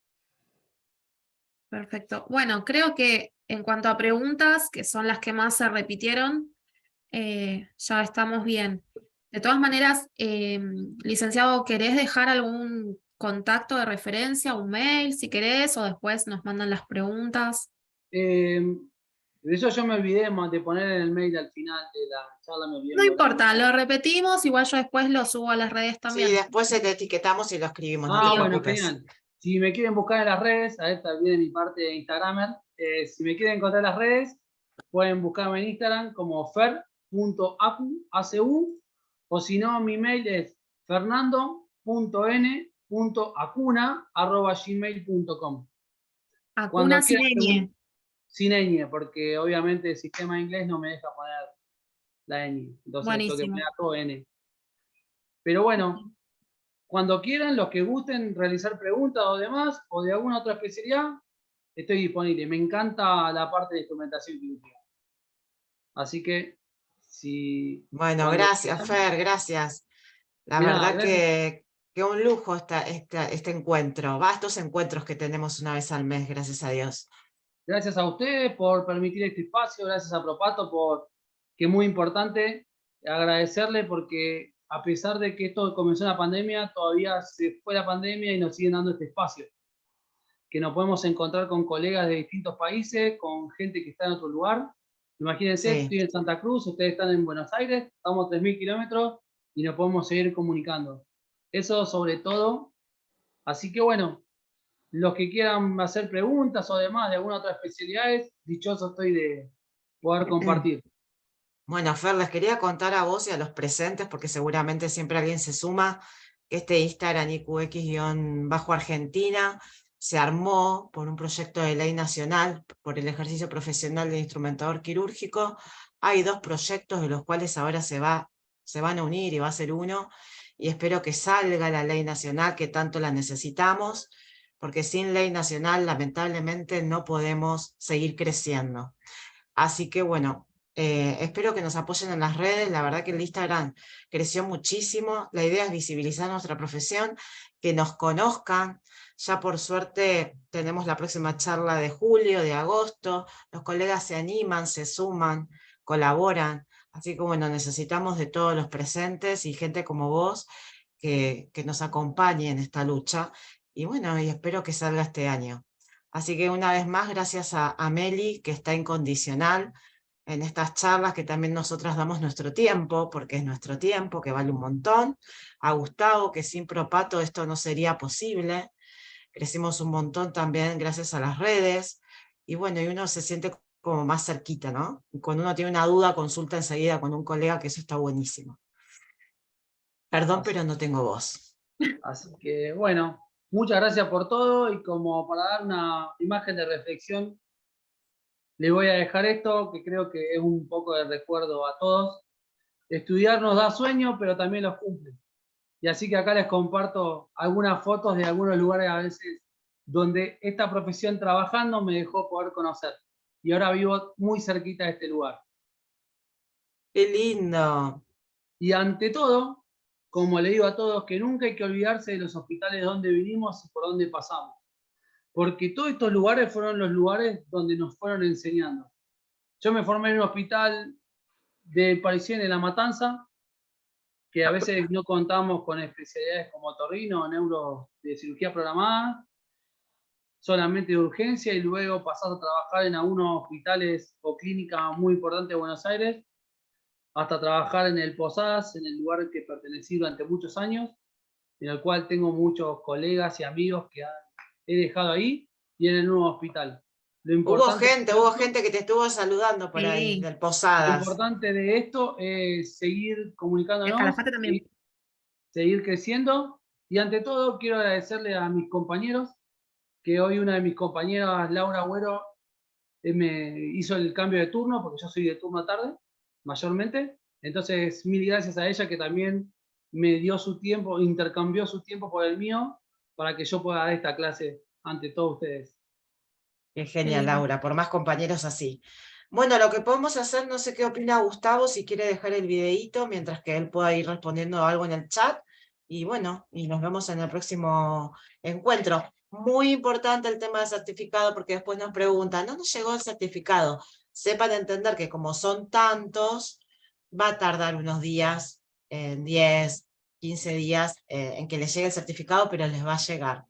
Perfecto. Bueno, creo que en cuanto a preguntas, que son las que más se repitieron, ya estamos bien. De todas maneras, licenciado, ¿querés dejar algún contacto de referencia, un mail, si querés, o después nos mandan las preguntas? De eso yo me olvidé de poner en el mail al final de la charla, me olvidé No en poner. importa, lo repetimos, igual yo después lo subo a las redes Sí, también. después te etiquetamos y lo escribimos, no te Bueno, preocupes. genial. Si me quieren buscar en las redes, a esta viene mi parte de Instagramer. Si me quieren encontrar en las redes, pueden buscarme en Instagram como fer.acu, o si no, mi mail es fernando.n.acuna@gmail.com. Acuna Cuando sin quieran ñ. sin ñ, porque obviamente el sistema inglés no me deja poner la ñ. Entonces tengo que Buenísimo. poner todo n. Pero bueno, cuando quieran, los que gusten realizar preguntas o demás, o de alguna otra especialidad, estoy disponible. Me encanta la parte de instrumentación quirúrgica. Así que, si Bueno, cuando gracias, quieran, Fer, gracias. La de nada, verdad gracias. que un lujo este encuentro. Va, estos encuentros que tenemos una vez al mes, gracias a Dios. Gracias a ustedes por permitir este espacio, gracias a Propato por, que es muy importante agradecerle porque a pesar de que esto comenzó en la pandemia, todavía se fue la pandemia y nos siguen dando este espacio. Que nos podemos encontrar con colegas de distintos países, con gente que está en otro lugar. Imagínense, Sí. estoy en Santa Cruz, ustedes están en Buenos Aires, estamos a 3.000 kilómetros y nos podemos seguir comunicando. Eso sobre todo. Así que bueno, los que quieran hacer preguntas o demás de alguna otra especialidad, dichoso estoy de poder compartir. Bueno, Fer, les quería contar a vos y a los presentes, porque seguramente siempre alguien se suma, que este Instagram IQX-Argentina se armó por un proyecto de ley nacional, por el ejercicio profesional de instrumentador quirúrgico. Hay dos proyectos de los cuales ahora se van a unir y va a ser uno, y espero que salga la ley nacional que tanto la necesitamos, porque sin ley nacional lamentablemente no podemos seguir creciendo. Así que bueno, espero que nos apoyen en las redes. La verdad que el Instagram creció muchísimo. La idea es visibilizar nuestra profesión, que nos conozcan. Ya por suerte tenemos la próxima charla de julio, de agosto. Los colegas se animan, se suman, colaboran. Así que bueno, necesitamos de todos los presentes y gente como vos que nos acompañe en esta lucha. Y bueno, y espero que salga este año. Así que una vez más, gracias a Meli, que está incondicional en estas charlas, que también nosotras damos nuestro tiempo, porque es nuestro tiempo, que vale un montón. A Gustavo, que sin Propato esto no sería posible. Crecimos un montón también gracias a las redes. Y bueno, y uno se siente como más cerquita, ¿no? Y cuando uno tiene una duda, consulta enseguida con un colega, que eso está buenísimo. Perdón, Así, pero no tengo voz. así que bueno, muchas gracias por todo y como para dar una imagen de reflexión, les voy a dejar esto que creo que es un poco de recuerdo a todos. estudiar nos da sueño, pero también los cumple. Y así que acá les comparto algunas fotos de algunos lugares a veces donde esta profesión trabajando me dejó poder conocer. Y ahora vivo muy cerquita de este lugar. Qué lindo. Y ante todo, como le digo a todos, que nunca hay que olvidarse de los hospitales donde vinimos y por donde pasamos. Porque todos estos lugares fueron los lugares donde nos fueron enseñando. Yo me formé en un hospital de Parisien en La Matanza, que a veces no contamos con especialidades como otorrino o neuro de cirugía programada, solamente de urgencia, y luego pasar a trabajar en algunos hospitales o clínicas muy importantes de Buenos Aires, hasta trabajar en el Posadas, en el lugar que pertenecí durante muchos años, en el cual tengo muchos colegas y amigos que he dejado ahí, y en el nuevo hospital. Hubo gente que te estuvo saludando por ahí, Sí, del Lo Posadas. importante de esto es seguir el comunicándonos, Calafate también. seguir creciendo, y ante todo quiero agradecerle a mis compañeros, que hoy una de mis compañeras, Laura Agüero, me hizo el cambio de turno, porque yo soy de turno tarde, mayormente. Entonces, mil gracias a ella, que también me dio su tiempo, intercambió su tiempo por el mío, para que yo pueda dar esta clase ante todos ustedes. Qué Qué genial, lindo. Laura, por más compañeros así. Bueno, lo que podemos hacer, no sé qué opina Gustavo, si quiere dejar el videíto mientras que él pueda ir respondiendo algo en el chat. Y bueno, y nos vemos en el próximo encuentro. Muy importante el tema del certificado, porque después nos preguntan, ¿no nos llegó el certificado? Sepan entender que como son tantos, va a tardar unos días, 10, 15 días, en que les llegue el certificado, pero les va a llegar.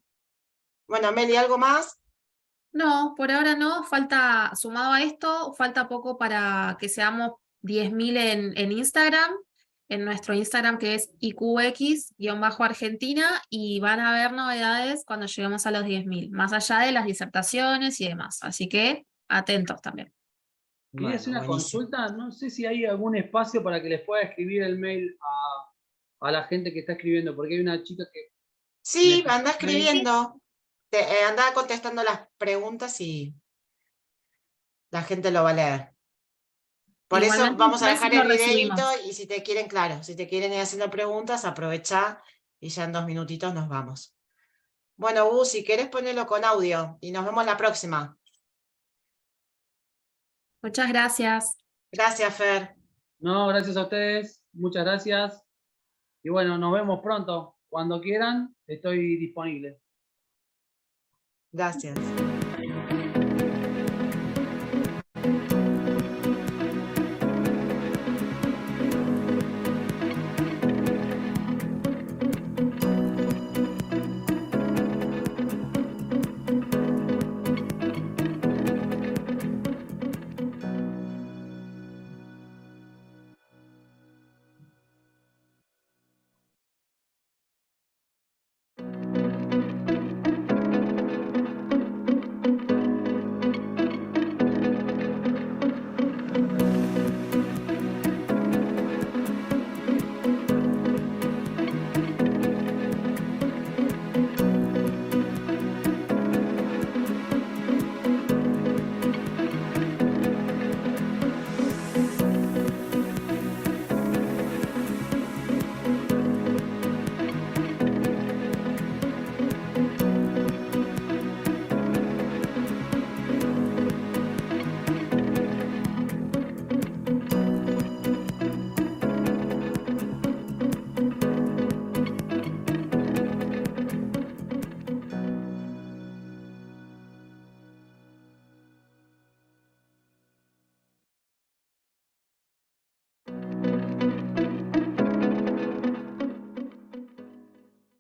Bueno, Meli, ¿algo más? No, por ahora no, falta, sumado a esto, falta poco para que seamos 10.000 en Instagram, en nuestro Instagram que es IQX-Argentina, y van a haber novedades cuando lleguemos a los 10.000, más allá de las disertaciones y demás. Así que atentos también. Quería hacer Bueno, una buenísimo. consulta, no sé si hay algún espacio para que les pueda escribir el mail a la gente que está escribiendo, porque hay una chica que me Sí, pidió anda el mail. escribiendo, anda contestando las preguntas y la gente lo va a leer. Por eso Igualmente vamos a después dejar lo el videíto recibimos. y si te quieren, claro, si te quieren ir haciendo preguntas, aprovecha y ya en 2 minutitos nos vamos. Bueno, Gus, si querés ponerlo con audio y nos vemos la próxima. Muchas gracias. Gracias, Fer. No, gracias a ustedes, muchas gracias. Y bueno, nos vemos pronto. Cuando quieran, estoy disponible. Gracias.